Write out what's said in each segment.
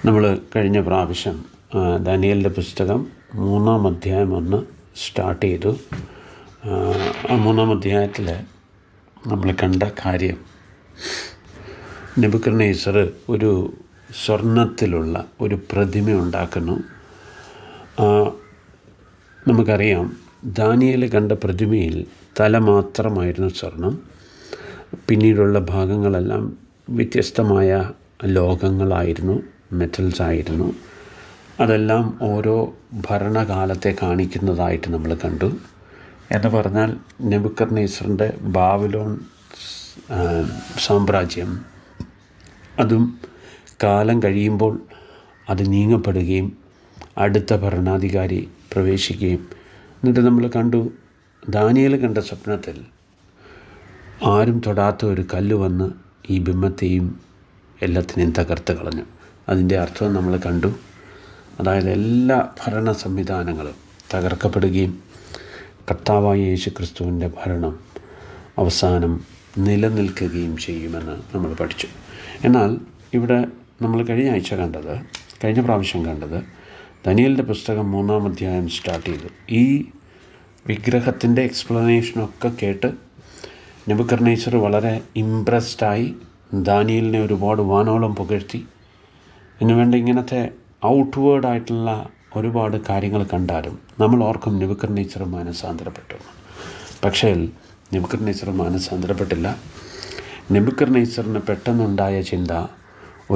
നമ്മൾ കഴിഞ്ഞ പ്രാവശ്യം ദാനിയേലിൻ്റെ പുസ്തകം 3-ാം അധ്യായം സ്റ്റാർട്ട് ചെയ്തു. ആ 3-ാം അധ്യായത്തിൽ നമ്മൾ കണ്ട കാര്യം, നെബൂഖദ്നേസർ ഒരു സ്വർണത്തിലുള്ള ഒരു പ്രതിമ ഉണ്ടാക്കുന്നു. നമുക്കറിയാം, ദാനിയേൽ കണ്ട പ്രതിമയിൽ തല മാത്രമായിരുന്നു സ്വർണം, പിന്നീടുള്ള ഭാഗങ്ങളെല്ലാം വ്യത്യസ്തമായ ലോകങ്ങളായിരുന്നു, മെറ്റൽസ് ആയിരുന്നു. അതെല്ലാം ഓരോ ഭരണകാലത്തെ കാണിക്കുന്നതായിട്ട് നമ്മൾ കണ്ടു. എന്ന് പറഞ്ഞാൽ നെബൂഖദ്നേസറിൻ്റെ ബാബിലോൺ സാമ്രാജ്യം, അതും കാലം കഴിയുമ്പോൾ അത് നീങ്ങപ്പെടുകയും അടുത്ത ഭരണാധികാരി പ്രവേശിക്കുകയും, എന്നിട്ട് നമ്മൾ കണ്ടു, ദാനിയേൽ കണ്ട സ്വപ്നത്തിൽ ആരും തൊടാത്ത ഒരു കല്ല് വന്ന് ഈ ബിംബത്തെയും എല്ലാത്തിനെയും തകർത്ത് കളഞ്ഞു. അതിൻ്റെ അർത്ഥം നമ്മൾ കണ്ടു. അതായത് എല്ലാ ഭരണ സംവിധാനങ്ങളും തകർക്കപ്പെടുകയും കർത്താവായ യേശു ക്രിസ്തുവിൻ്റെ ഭരണം അവസാനം നിലനിൽക്കുകയും ചെയ്യുമെന്ന് നമ്മൾ പഠിച്ചു. എന്നാൽ ഇവിടെ നമ്മൾ കഴിഞ്ഞ പ്രാവശ്യം കണ്ടത് ദാനിയേലിൻ്റെ പുസ്തകം 3-ാം അധ്യായം സ്റ്റാർട്ട് ചെയ്തു. ഈ വിഗ്രഹത്തിൻ്റെ എക്സ്പ്ലനേഷനൊക്കെ കേട്ട് നെബൂഖദ്നേസർ വളരെ ഇംപ്രസ്ഡായി ദാനിയേലിനെ ഒരുപാട് വാനോളം പുകഴ്ത്തി. എന്നുവേണ്ട ഇങ്ങനത്തെ ഔട്ട്വേർഡായിട്ടുള്ള ഒരുപാട് കാര്യങ്ങൾ കണ്ടാലും നമ്മൾ ഓർക്കും നെബൂഖദ്നേസർ മാനസാന്തരപ്പെട്ടു. പക്ഷേ നെബൂഖദ്നേസർ മാനസാന്തരപ്പെട്ടില്ല. നെബൂഖദ്നേസറിന് പെട്ടെന്നുണ്ടായ ചിന്ത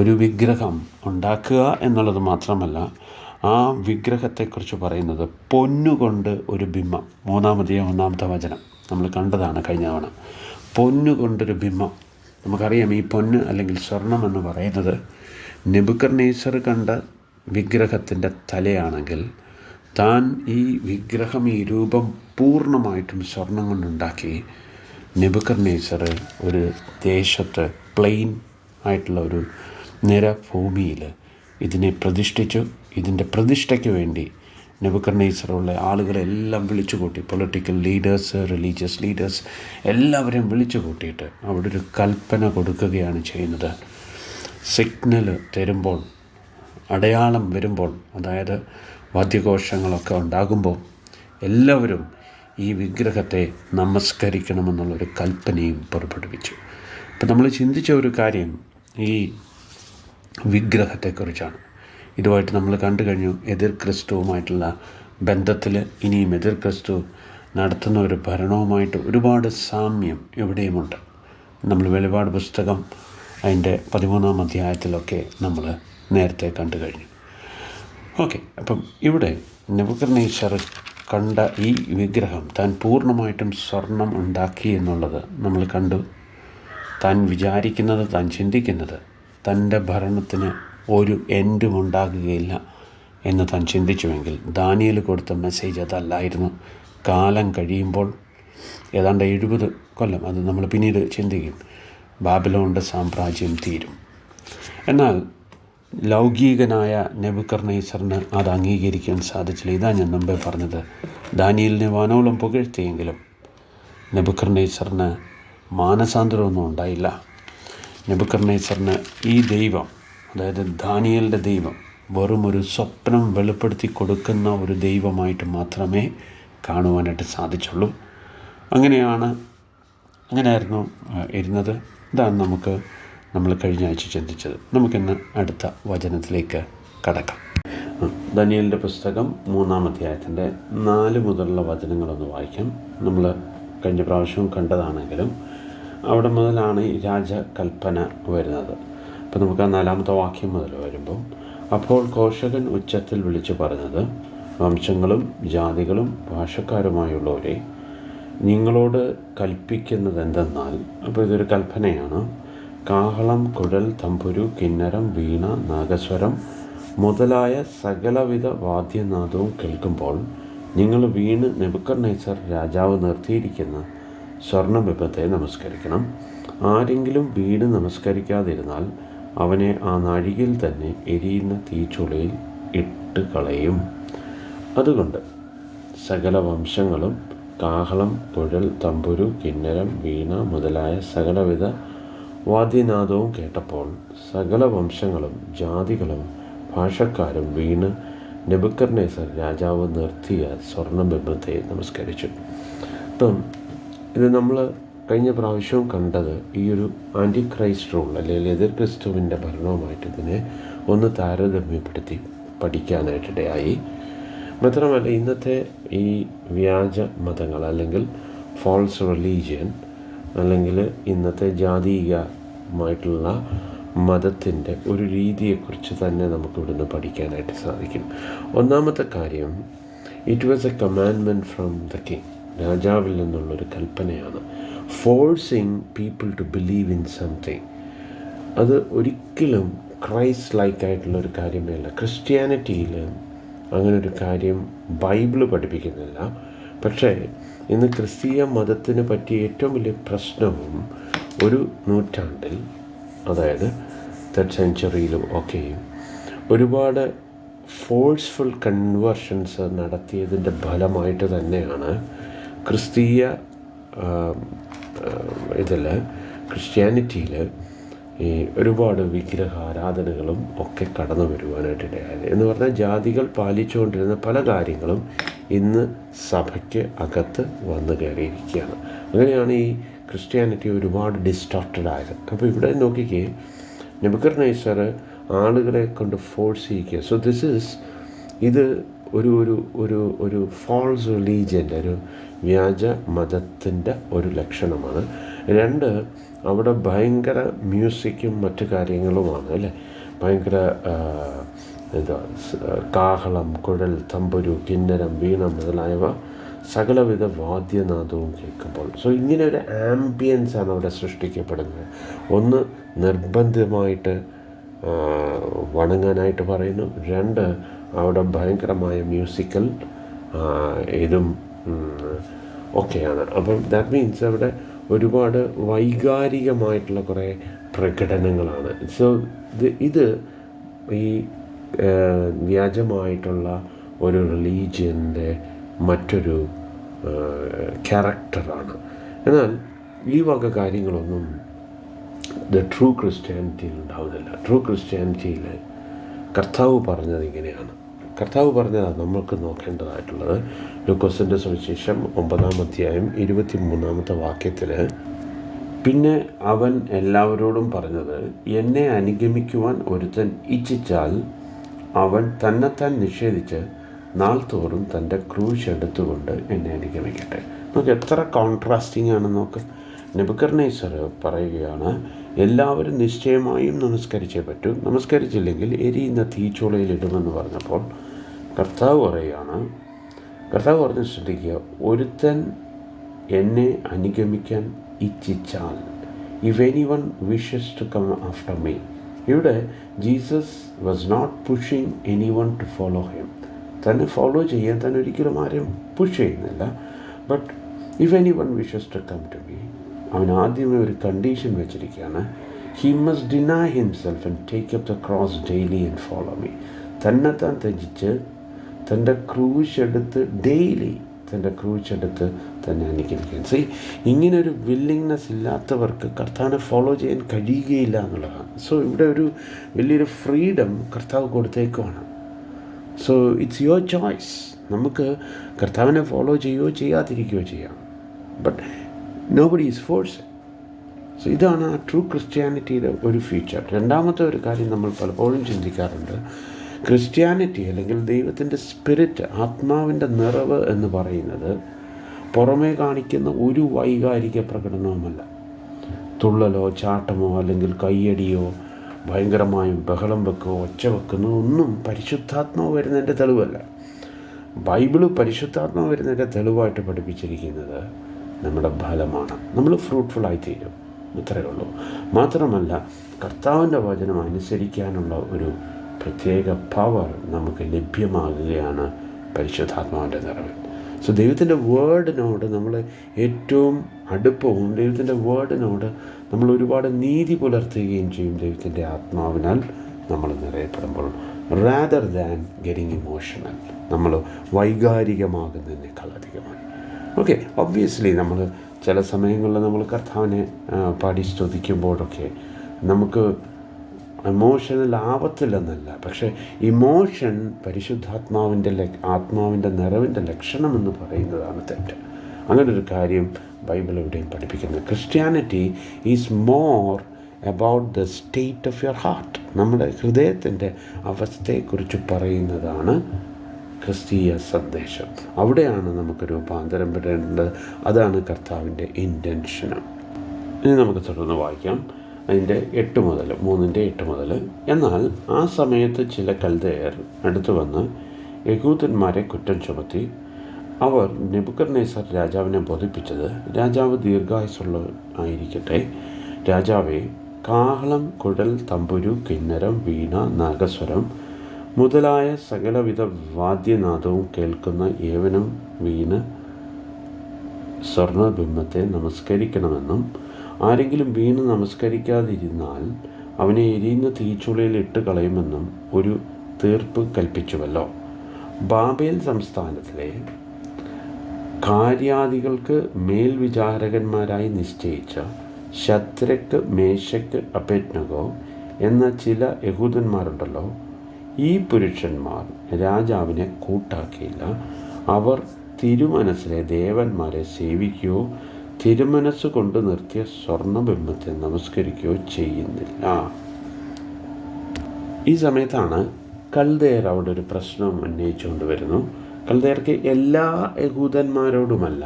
ഒരു വിഗ്രഹം ഉണ്ടാക്കുക എന്നുള്ളത് മാത്രമല്ല, ആ വിഗ്രഹത്തെക്കുറിച്ച് പറയുന്നത് പൊന്നുകൊണ്ട് ഒരു ബിംബം. 3-ാം അധ്യായം 1-ാമത്തെ വചനം നമ്മൾ കണ്ടതാണ് കഴിഞ്ഞ തവണ. പൊന്നുകൊണ്ടൊരു ബിംബം. നമുക്കറിയാം, ഈ പൊന്ന് അല്ലെങ്കിൽ സ്വർണം എന്ന് പറയുന്നത് നെബൂഖദ്നേസർ കണ്ട വിഗ്രഹത്തിൻ്റെ തലയാണെങ്കിൽ, താൻ ഈ വിഗ്രഹം, ഈ രൂപം പൂർണ്ണമായിട്ടും സ്വർണം കൊണ്ടുണ്ടാക്കി നെബൂഖദ്നേസർ ഒരു ദേശത്ത്, പ്ലെയിൻ ആയിട്ടുള്ള ഒരു നിരഭൂമിയിൽ ഇതിനെ പ്രതിഷ്ഠിച്ചു. ഇതിൻ്റെ പ്രതിഷ്ഠയ്ക്ക് വേണ്ടി നെബൂഖദ്നേസറുള്ള ആളുകളെല്ലാം വിളിച്ചു കൂട്ടി. പൊളിറ്റിക്കൽ ലീഡേഴ്സ്, റിലീജിയസ് ലീഡേഴ്സ് എല്ലാവരെയും വിളിച്ചു കൂട്ടിയിട്ട് അവിടെ ഒരു കൽപ്പന കൊടുക്കുകയാണ് ചെയ്യുന്നത്. സിഗ്നൽ തരുമ്പോൾ, അടയാളം വരുമ്പോൾ, അതായത് വാദ്യഘോഷങ്ങളൊക്കെ ഉണ്ടാകുമ്പോൾ എല്ലാവരും ഈ വിഗ്രഹത്തെ നമസ്കരിക്കണമെന്നുള്ളൊരു കൽപ്പനയും പുറപ്പെടുവിച്ചു. ഇപ്പം നമ്മൾ ചിന്തിച്ച ഒരു കാര്യം ഈ വിഗ്രഹത്തെക്കുറിച്ചാണ്. ഇതുമായിട്ട് നമ്മൾ കണ്ടു കഴിഞ്ഞു, എതിർ ക്രിസ്തുവുമായിട്ടുള്ള ബന്ധത്തിൽ ഇനിയും എതിർ ക്രിസ്തു നടത്തുന്ന ഒരു ഭരണവുമായിട്ട് ഒരുപാട് സാമ്യം ഇവിടെയുമുണ്ട്. നമ്മൾ വെളിപാട് പുസ്തകം അതിൻ്റെ 13-ാം അധ്യായത്തിലൊക്കെ നമ്മൾ നേരത്തെ കണ്ടു കഴിഞ്ഞു. ഓക്കെ, അപ്പം ഇവിടെ നെബൂഖദ്നേസർ കണ്ട ഈ വിഗ്രഹം താൻ പൂർണ്ണമായിട്ടും സ്വർണം ഉണ്ടാക്കി എന്നുള്ളത് നമ്മൾ കണ്ടു. താൻ വിചാരിക്കുന്നത്, താൻ ചിന്തിക്കുന്നത്, തൻ്റെ ഭരണത്തിന് ഒരു എൻഡും ഉണ്ടാകുകയില്ല എന്ന് താൻ ചിന്തിച്ചുവെങ്കിൽ, ദാനിയേൽ കൊടുത്ത മെസ്സേജ് അതല്ലായിരുന്നു. കാലം കഴിയുമ്പോൾ ഏതാണ്ട് 70 കൊല്ലം, അത് നമ്മൾ പിന്നീട് ചിന്തിക്കും, ബാബിലോണിൻ്റെ സാമ്രാജ്യം തീരും. എന്നാൽ ലൗകികനായ നെബൂഖദ്നേസറിന് അത് അംഗീകരിക്കാൻ സാധിച്ചില്ല. ഇതാ ഞാൻ മുമ്പേ പറഞ്ഞത്, ദാനിയേലിനെ വാനോളം പുകഴ്ത്തിയെങ്കിലും നെബൂഖദ്നേസറിന് മാനസാന്തരമൊന്നും ഉണ്ടായില്ല. നെബൂഖദ്നേസറിന് ഈ ദൈവം, അതായത് ദാനിയേലിൻ്റെ ദൈവം, വെറും ഒരു സ്വപ്നം വെളിപ്പെടുത്തി കൊടുക്കുന്ന ഒരു ദൈവമായിട്ട് മാത്രമേ കാണുവാനായിട്ട് സാധിച്ചുള്ളൂ. അങ്ങനെയായിരുന്നു ഇരുന്നത്. ഇതാണ് നമ്മൾ കഴിഞ്ഞ ആഴ്ച ചിന്തിച്ചത്. നമുക്കിന്ന് അടുത്ത വചനത്തിലേക്ക് കടക്കാം. ദാനിയേലിൻ്റെ പുസ്തകം 3-ാം അധ്യായത്തിൻ്റെ 4 മുതലുള്ള വചനങ്ങളൊന്ന് വായിക്കാം. നമ്മൾ കഴിഞ്ഞ പ്രാവശ്യവും കണ്ടതാണെങ്കിലും അവിടെ മുതലാണ് ഈ രാജകൽപ്പന വരുന്നത്. അപ്പോൾ നമുക്ക് ആ 4-ാമത്തെ വാക്യം മുതൽ വരുമ്പോൾ, അപ്പോൾ ഘോഷകൻ ഉച്ചത്തിൽ വിളിച്ചു പറഞ്ഞത്, വംശങ്ങളും ജാതികളും ഭാഷക്കാരുമായുള്ളവരെ, നിങ്ങളോട് കൽപ്പിക്കുന്നത് എന്തെന്നാൽ, അപ്പോൾ ഇതൊരു കൽപ്പനയാണ്, കാഹളം, കുഴൽ, തമ്പുരു, കിന്നരം, വീണ, നാഗസ്വരം മുതലായ സകലവിധ വാദ്യനാദവും കേൾക്കുമ്പോൾ നിങ്ങൾ വീണ് നെബൂഖദ്നേസർ രാജാവ് നിർത്തിയിരിക്കുന്ന സ്വർണ്ണബിംബത്തെ നമസ്കരിക്കണം. ആരെങ്കിലും വീണ് നമസ്കരിക്കാതിരുന്നാൽ അവനെ ആ നാഴികയിൽ തന്നെ എരിയുന്ന തീച്ചുളയിൽ ഇട്ട് കളയും. അതുകൊണ്ട് സകല വംശങ്ങളും കാഹളം, കുഴൽ, തമ്പുരു, കിന്നരം, വീണ മുതലായ സകലവിധ വാദ്യനാദവും കേട്ടപ്പോൾ സകല വംശങ്ങളും ജാതികളും ഭാഷക്കാരും വീണ് നെബൂഖദ്നേസർ രാജാവ് നിർത്തിയ സ്വർണ്ണബിംബത്തെ നമസ്കരിച്ചു. ഇപ്പം ഇത് നമ്മൾ കഴിഞ്ഞ പ്രാവശ്യവും കണ്ടത് ഈ ഒരു ആൻറ്റി ക്രൈസ്റ്റ് റൂൾ അല്ലെങ്കിൽ എതിർ ക്രിസ്തുവിൻ്റെ ഭരണവുമായിട്ട് ഇതിനെ ഒന്ന് താരതമ്യപ്പെടുത്തി പഠിക്കാനായിട്ടിടയായി. മാത്രമല്ല ഇന്നത്തെ ഈ വ്യാജ മതങ്ങൾ അല്ലെങ്കിൽ ഫോൾസ് റിലീജിയൻ അല്ലെങ്കിൽ ഇന്നത്തെ ജാതീയമായിട്ടുള്ള മതത്തിൻ്റെ ഒരു രീതിയെക്കുറിച്ച് തന്നെ നമുക്കിവിടുന്ന് പഠിക്കാനായിട്ട് സാധിക്കും. ഒന്നാമത്തെ കാര്യം, it was a commandment from the king. രാജാവിൽ നിന്നുള്ളൊരു കൽപ്പനയാണ്. Forcing people to believe in something. അത് ഒരിക്കലും ക്രൈസ്റ്റ് ലൈക്ക് ആയിട്ടുള്ളൊരു കാര്യമേ അല്ല. ക്രിസ്ത്യാനിറ്റിയിൽ അങ്ങനൊരു കാര്യം ബൈബിള് പഠിപ്പിക്കുന്നില്ല. പക്ഷേ ഇന്ന് ക്രിസ്തീയ മതത്തിന് പറ്റിയ ഏറ്റവും വലിയ പ്രശ്നവും ഒരു നൂറ്റാണ്ടിൽ, അതായത് 3rd സെഞ്ച്വറിയിലും ഒക്കെയും ഒരുപാട് ഫോഴ്സ്ഫുൾ കൺവേർഷൻസ് നടത്തിയതിൻ്റെ ഫലമായിട്ട് തന്നെയാണ് ക്രിസ്തീയ ക്രിസ്ത്യാനിറ്റിയിൽ ഈ ഒരുപാട് വിഗ്രഹാരാധനകളും ഒക്കെ കടന്നു വരുവാനായിട്ടിടയായത്. എന്ന് പറഞ്ഞാൽ ജാതികൾ പാലിച്ചുകൊണ്ടിരുന്ന പല കാര്യങ്ങളും ഇന്ന് സഭയ്ക്ക് അകത്ത് വന്നു കയറിയിരിക്കുകയാണ്. അങ്ങനെയാണ് ഈ ക്രിസ്ത്യാനിറ്റി ഒരുപാട് ഡിസ്റ്റോർട്ടഡ് ആയത്. അപ്പോൾ ഇവിടെ നോക്കിക്കേ, നെബൂഖദ്നേസർ ആളുകളെ കൊണ്ട് ഫോഴ്സ് ചെയ്യിക്കുക. സോ ഇത് ഒരു ഒരു ഒരു ഒരു ഫോൾസ് റിലീജിയൻ്റെ ഒരു വ്യാജ മതത്തിൻ്റെ ഒരു ലക്ഷണമാണ്. 2, അവിടെ ഭയങ്കര മ്യൂസിക്കും മറ്റു കാര്യങ്ങളുമാണ് അല്ലേ. ഭയങ്കര കാഹളം, കുഴൽ, തമ്പുരു, കിന്നരം, വീണ മുതലായവ സകലവിധ വാദ്യനാദവും കേൾക്കുമ്പോൾ. സോ ഇങ്ങനെ ഒരു ആംബിയൻസാണ് അവിടെ സൃഷ്ടിക്കപ്പെടുന്നത്. ഒന്ന്, നിർബന്ധമായിട്ട് വണങ്ങാനായിട്ട് പറയുന്നു. 2, അവിടെ ഭയങ്കരമായ മ്യൂസിക്കൽ ഇതും ഒക്കെയാണ്. അപ്പം ദാറ്റ് മീൻസ് അവിടെ ഒരുപാട് വൈകാരികമായിട്ടുള്ള കുറേ പ്രകടനങ്ങളാണ്. സോ ഇത് ഈ വ്യാജമായിട്ടുള്ള ഒരു റിലീജിയൻ്റെ മറ്റൊരു ക്യാരക്ടറാണ്. എന്നാൽ ഈ വക കാര്യങ്ങളൊന്നും ട്രൂ ക്രിസ്ത്യാനിറ്റിയിൽ ഉണ്ടാവുന്നില്ല. ട്രൂ ക്രിസ്ത്യാനിറ്റിയിൽ കർത്താവ് പറഞ്ഞത് ഇങ്ങനെയാണ്. കർത്താവ് പറഞ്ഞതാണ് നമുക്ക് നോക്കേണ്ടതായിട്ടുള്ളത്. ലൂക്കോസിൻ്റെ സുവിശേഷം 9-ാം അധ്യായം 23-ാമത്തെ വാക്യത്തിൽ, പിന്നെ അവൻ എല്ലാവരോടും പറഞ്ഞത്, എന്നെ അനുഗമിക്കുവാൻ ഒരുത്തൻ ഇച്ഛിച്ചാൽ അവൻ തന്നെത്താൻ നിഷേധിച്ച് നാൾ തോറും തൻ്റെ ക്രൂശ് എടുത്തുകൊണ്ട് എന്നെ അനുഗമിക്കട്ടെ. നമുക്ക് എത്ര കോൺട്രാസ്റ്റിംഗ് ആണ് നോക്ക്. നെബൂഖദ്നേസർ പറയുകയാണ്, എല്ലാവരും നിശ്ചയമായും നമസ്കരിച്ചേ പറ്റൂ, നമസ്കരിച്ചില്ലെങ്കിൽ എരിയുന്ന തീച്ചൂളയിലിടുമെന്ന് പറഞ്ഞപ്പോൾ കർത്താവ് പറഞ്ഞ് ശ്രദ്ധിക്കുക, ഒരുത്തൻ എന്നെ അനുഗമിക്കാൻ ഇച്ഛിച്ചാൽ, if anyone wishes to come after me. ഇവിടെ Jesus was not pushing anyone to follow him. തന്നെ ഫോളോ ചെയ്യാൻ തന്നെ ഒരിക്കലും ആരും പുഷ് ചെയ്യുന്നില്ല. But if anyone wishes to come to me, അവൻ ആദ്യമേ ഒരു കണ്ടീഷൻ വെച്ചിരിക്കുകയാണ്. He must deny himself and take up the cross daily and follow me. തന്നെത്താൻ ത്യജിച്ച് തൻ്റെ ക്രൂശെടുത്ത് ഡെയിലി തൻ്റെ ക്രൂശെടുത്ത് തന്നെ അനുഗമിക്കാൻ. സി, ഇങ്ങനൊരു വില്ലിങ്നെസ് ഇല്ലാത്തവർക്ക് കർത്താവിനെ ഫോളോ ചെയ്യാൻ കഴിയുകയില്ല എന്നുള്ളതാണ്. സോ ഇവിടെ ഒരു വലിയൊരു ഫ്രീഡം കർത്താവ് കൊടുത്തേക്കുവാണ്. So it's your choice. നമുക്ക് കർത്താവിനെ ഫോളോ ചെയ്യുകയോ ചെയ്യാതിരിക്കുകയോ ചെയ്യാം. But nobody is force. So ഇതാണ് ആ ട്രൂ ക്രിസ്ത്യാനിറ്റിയുടെ ഒരു ഫീച്ചർ. രണ്ടാമത്തെ ഒരു കാര്യം നമ്മൾ പലപ്പോഴും ചിന്തിക്കാറുണ്ട്. ക്രിസ്ത്യാനിറ്റി അല്ലെങ്കിൽ ദൈവത്തിൻ്റെ സ്പിരിറ്റ്, ആത്മാവിൻ്റെ നിറവ് എന്ന് പറയുന്നത് പുറമേ കാണിക്കുന്ന ഒരു വൈകാരിക പ്രകടനവുമല്ല. തുള്ളലോ ചാട്ടമോ അല്ലെങ്കിൽ കയ്യടിയോ ഭയങ്കരമായും ബഹളം വെക്കുകയോ ഒച്ച വെക്കുന്നതോ ഒന്നും പരിശുദ്ധാത്മാവ് വരുന്നതിൻ്റെ തെളിവല്ല. ബൈബിള് പരിശുദ്ധാത്മാവ് വരുന്നതിൻ്റെ തെളിവായിട്ട് പഠിപ്പിച്ചിരിക്കുന്നത് നമ്മുടെ ഫലമാണ്. നമ്മൾ ഫ്രൂട്ട്ഫുള്ളായിത്തീരും, ഇത്രയേ ഉള്ളൂ. മാത്രമല്ല, കർത്താവിൻ്റെ വചനം അനുസരിക്കാനുള്ള ഒരു പ്രത്യേക പവർ നമുക്ക് ലഭ്യമാകുകയാണ് പരിശുദ്ധാത്മാവിൻ്റെ നിറവിൽ. സോ ദൈവത്തിൻ്റെ വേർഡിനോട് നമ്മൾ ഏറ്റവും അടുപ്പവും ദൈവത്തിൻ്റെ വേർഡിനോട് നമ്മൾ ഒരുപാട് നീതി പുലർത്തുകയും ചെയ്യും ദൈവത്തിൻ്റെ ആത്മാവിനാൽ നമ്മൾ നിറയപ്പെടുമ്പോൾ, റാദർ ദാൻ ഗെറ്റിംഗ് ഇമോഷണൽ, നമ്മൾ വൈകാരികമാകുന്നതിനേക്കാൾ അധികമായി. ഓക്കെ, ഒബ്വിയസ്ലി നമ്മൾ ചില സമയങ്ങളിൽ നമ്മൾ കർത്താവിനെ പാടി സ്തുതിക്കുമ്പോഴൊക്കെ നമുക്ക് എമോഷണൽ ആവത്തില്ലെന്നല്ല, പക്ഷേ ഇമോഷൻ ആത്മാവിൻ്റെ നിറവിൻ്റെ ലക്ഷണമെന്ന് പറയുന്നതാണ് തെറ്റ്. അങ്ങനൊരു കാര്യം ബൈബിൾ എവിടെയും പഠിപ്പിക്കുന്നത്. Christianity is more about the state of your heart. നമ്മുടെ ഹൃദയത്തിൻ്റെ അവസ്ഥയെക്കുറിച്ച് പറയുന്നതാണ് ക്രിസ്തീയ സന്ദേശം. അവിടെയാണ് നമുക്ക് രൂപാന്തരം വരേണ്ടത്. അതാണ് കർത്താവിൻ്റെ ഇൻറ്റൻഷനും. ഇനി നമുക്ക് തുടർന്ന് വായിക്കാം. അതിൻ്റെ 3:8 മുതൽ. എന്നാൽ ആ സമയത്ത് ചില കൽദയർ അടുത്തു വന്ന് യഹൂദന്മാരെ കുറ്റം ചുമത്തി. അവർ നെബൂഖദ്നേസർ രാജാവിനെ ബോധിപ്പിച്ചത്, രാജാവ് ദീർഘായുസ്സുള്ള ആയിരിക്കട്ടെ. രാജാവേ, കാഹളം, കുഴൽ, തമ്പുരു, കിന്നരം, വീണ, നാഗസ്വരം മുതലായ സകലവിധ വാദ്യനാദവും കേൾക്കുന്ന ഏവനും വീണ് സ്വർണബിംബത്തെ നമസ്കരിക്കണമെന്നും ആരെങ്കിലും വീണ് നമസ്കരിക്കാതിരുന്നാൽ അവനെ എരിയുന്ന തീച്ചുളയിൽ ഇട്ട് കളയുമെന്നും ഒരു തീർപ്പ് കൽപ്പിച്ചുവല്ലോ. ബാബേൽ സംസ്ഥാനത്തിലെ കാര്യാദികൾക്ക് മേൽവിചാരകന്മാരായി നിശ്ചയിച്ച ശദ്രക്ക്, മേശക്ക്, അബേദ്നെഗോ എന്ന ചില യഹൂദന്മാരുണ്ടല്ലോ, ഈ പുരുഷന്മാർ രാജാവിനെ കൂട്ടാക്കിയില്ല. അവർ തിരുമനസ്സിലെ ദേവന്മാരെ സേവിക്കുകയോ തിരുമനസ് കൊണ്ട് നിർത്തിയ സ്വർണബിംബത്തെ നമസ്കരിക്കുകയോ ചെയ്യുന്നില്ല. ഈ സമയത്താണ് കൽദയർ അവിടെ ഒരു പ്രശ്നം ഉന്നയിച്ചുകൊണ്ട് വരുന്നു. കൽദയർക്ക് എല്ലാ യഹൂദന്മാരോടുമല്ല,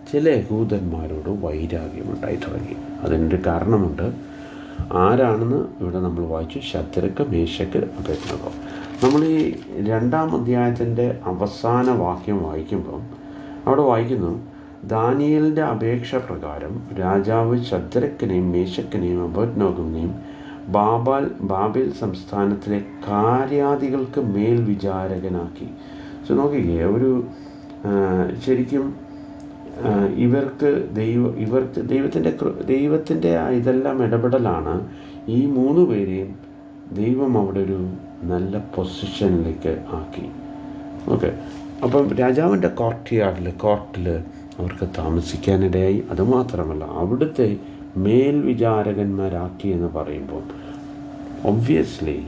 ചില യഹൂദന്മാരോട് വൈരാഗ്യമുണ്ടായി തുടങ്ങി. അതിനൊരു കാരണമുണ്ട്. ആരാണെന്ന് ഇവിടെ നമ്മൾ വായിച്ചു. Shadrach, മേശക്ക്, Abednego. നമ്മൾ ഈ 2-ാം അധ്യായത്തിൻ്റെ അവസാന വാക്യം വായിക്കുമ്പം അവിടെ വായിക്കുന്നു, ദാനിയേലിൻ്റെ അപേക്ഷ പ്രകാരം രാജാവ് ശദ്രക്കിനെയും മേശക്കിനെയും അബേദ്നെഗോവിനെയും ബാബേൽ സംസ്ഥാനത്തിലെ കാര്യാദികൾക്ക് മേൽവിചാരകനാക്കി. നോക്കിക്കേ, ഒരു ശരിക്കും ഇവർക്ക് ദൈവത്തിൻ്റെ ഇതെല്ലാം ഇടപെടലാണ്. ഈ 3 പേരെയും ദൈവം അവിടെ ഒരു നല്ല പൊസിഷനിലേക്ക് ആക്കി. ഓക്കെ, അപ്പം രാജാവിൻ്റെ കോർട്ടിൽ അവർക്ക് താമസിക്കാനിടയായി. അതുമാത്രമല്ല, അവിടുത്തെ മേൽവിചാരകന്മാരാക്കി എന്ന് പറയുമ്പോൾ ഒബ്വിയസ്ലി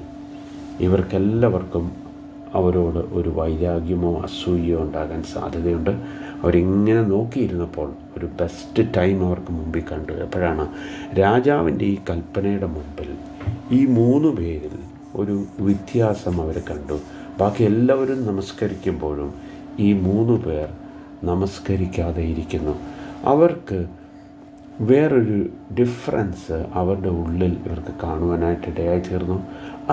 ഇവർക്കെല്ലാവർക്കും അവരോട് ഒരു വൈരാഗ്യമോ അസൂയയോ ഉണ്ടാകാൻ സാധ്യതയുണ്ട്. അവരിങ്ങനെ നോക്കിയിരുന്നപ്പോൾ ഒരു ബെസ്റ്റ് ടൈം അവർക്ക് മുമ്പിൽ കണ്ടു. എപ്പോഴാണ്? രാജാവിൻ്റെ ഈ കൽപ്പനയുടെ മുമ്പിൽ ഈ 3 പേരിൽ ഒരു വ്യത്യാസം അവർ കണ്ടു. ബാക്കി എല്ലാവരും നമസ്കരിക്കുമ്പോഴും ഈ 3 പേർ നമസ്കരിക്കാതെ ഇരിക്കുന്നു. അവർക്ക് വേറൊരു ഡിഫറൻസ് അവരുടെ ഉള്ളിൽ ഇവർക്ക് കാണുവാനായിട്ട് ഇടയായി തീർന്നു.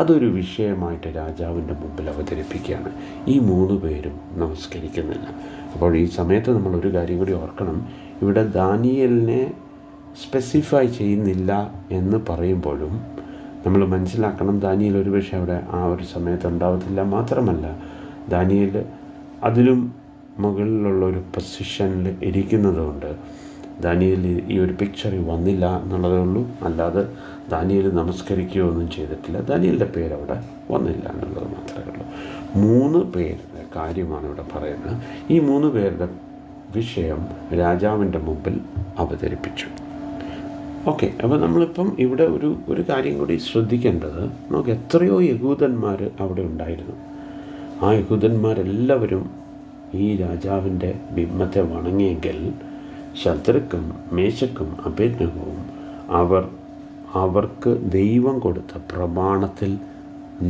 അതൊരു വിഷയമായിട്ട് രാജാവിൻ്റെ മുമ്പിൽ അവതരിപ്പിക്കുകയാണ്. ഈ 3 പേരും നമസ്കരിക്കുന്നില്ല. അപ്പോൾ ഈ സമയത്ത് നമ്മളൊരു കാര്യം കൂടി ഓർക്കണം. ഇവിടെ ദാനിയേലിനെ സ്പെസിഫൈ ചെയ്യുന്നില്ല എന്ന് പറയുമ്പോഴും നമ്മൾ മനസ്സിലാക്കണം, ദാനിയേൽ ഒരു പക്ഷേ അവിടെ ആ ഒരു സമയത്ത് ഉണ്ടാവത്തില്ല. മാത്രമല്ല, ദാനിയേൽ അതിലും മുകളിലുള്ളൊരു പൊസിഷനിൽ ഇരിക്കുന്നതുകൊണ്ട് ദാനിയേൽ ഈ ഒരു പിക്ചറിൽ വന്നില്ല എന്നുള്ളതേ ഉള്ളൂ. അല്ലാതെ ദാനിയേൽ നമസ്കരിക്കുകയോ ഒന്നും ചെയ്തിട്ടില്ല. ദാനിയേലിൻ്റെ പേരവിടെ വന്നില്ല എന്നുള്ളത് മാത്രമേ ഉള്ളൂ. 3 പേരുടെ കാര്യമാണ് ഇവിടെ പറയുന്നത്. ഈ 3 പേരുടെ വിഷയം രാജാവിൻ്റെ മുമ്പിൽ അവതരിപ്പിച്ചു. ഓക്കെ, അപ്പോൾ നമ്മളിപ്പം ഇവിടെ ഒരു കാര്യം കൂടി ശ്രദ്ധിക്കേണ്ടത്, നമുക്ക് എത്രയോ യഹൂദന്മാർ അവിടെ ഉണ്ടായിരുന്നു. ആ യഹൂദന്മാരെല്ലാവരും ഈ രാജാവിൻ്റെ ബിംബത്തെ വണങ്ങിയെങ്കിൽ ശദ്രക്കും മേശക്കും അബേദ്നെഗോവും അവർക്ക് ദൈവം കൊടുത്ത പ്രമാണത്തിൽ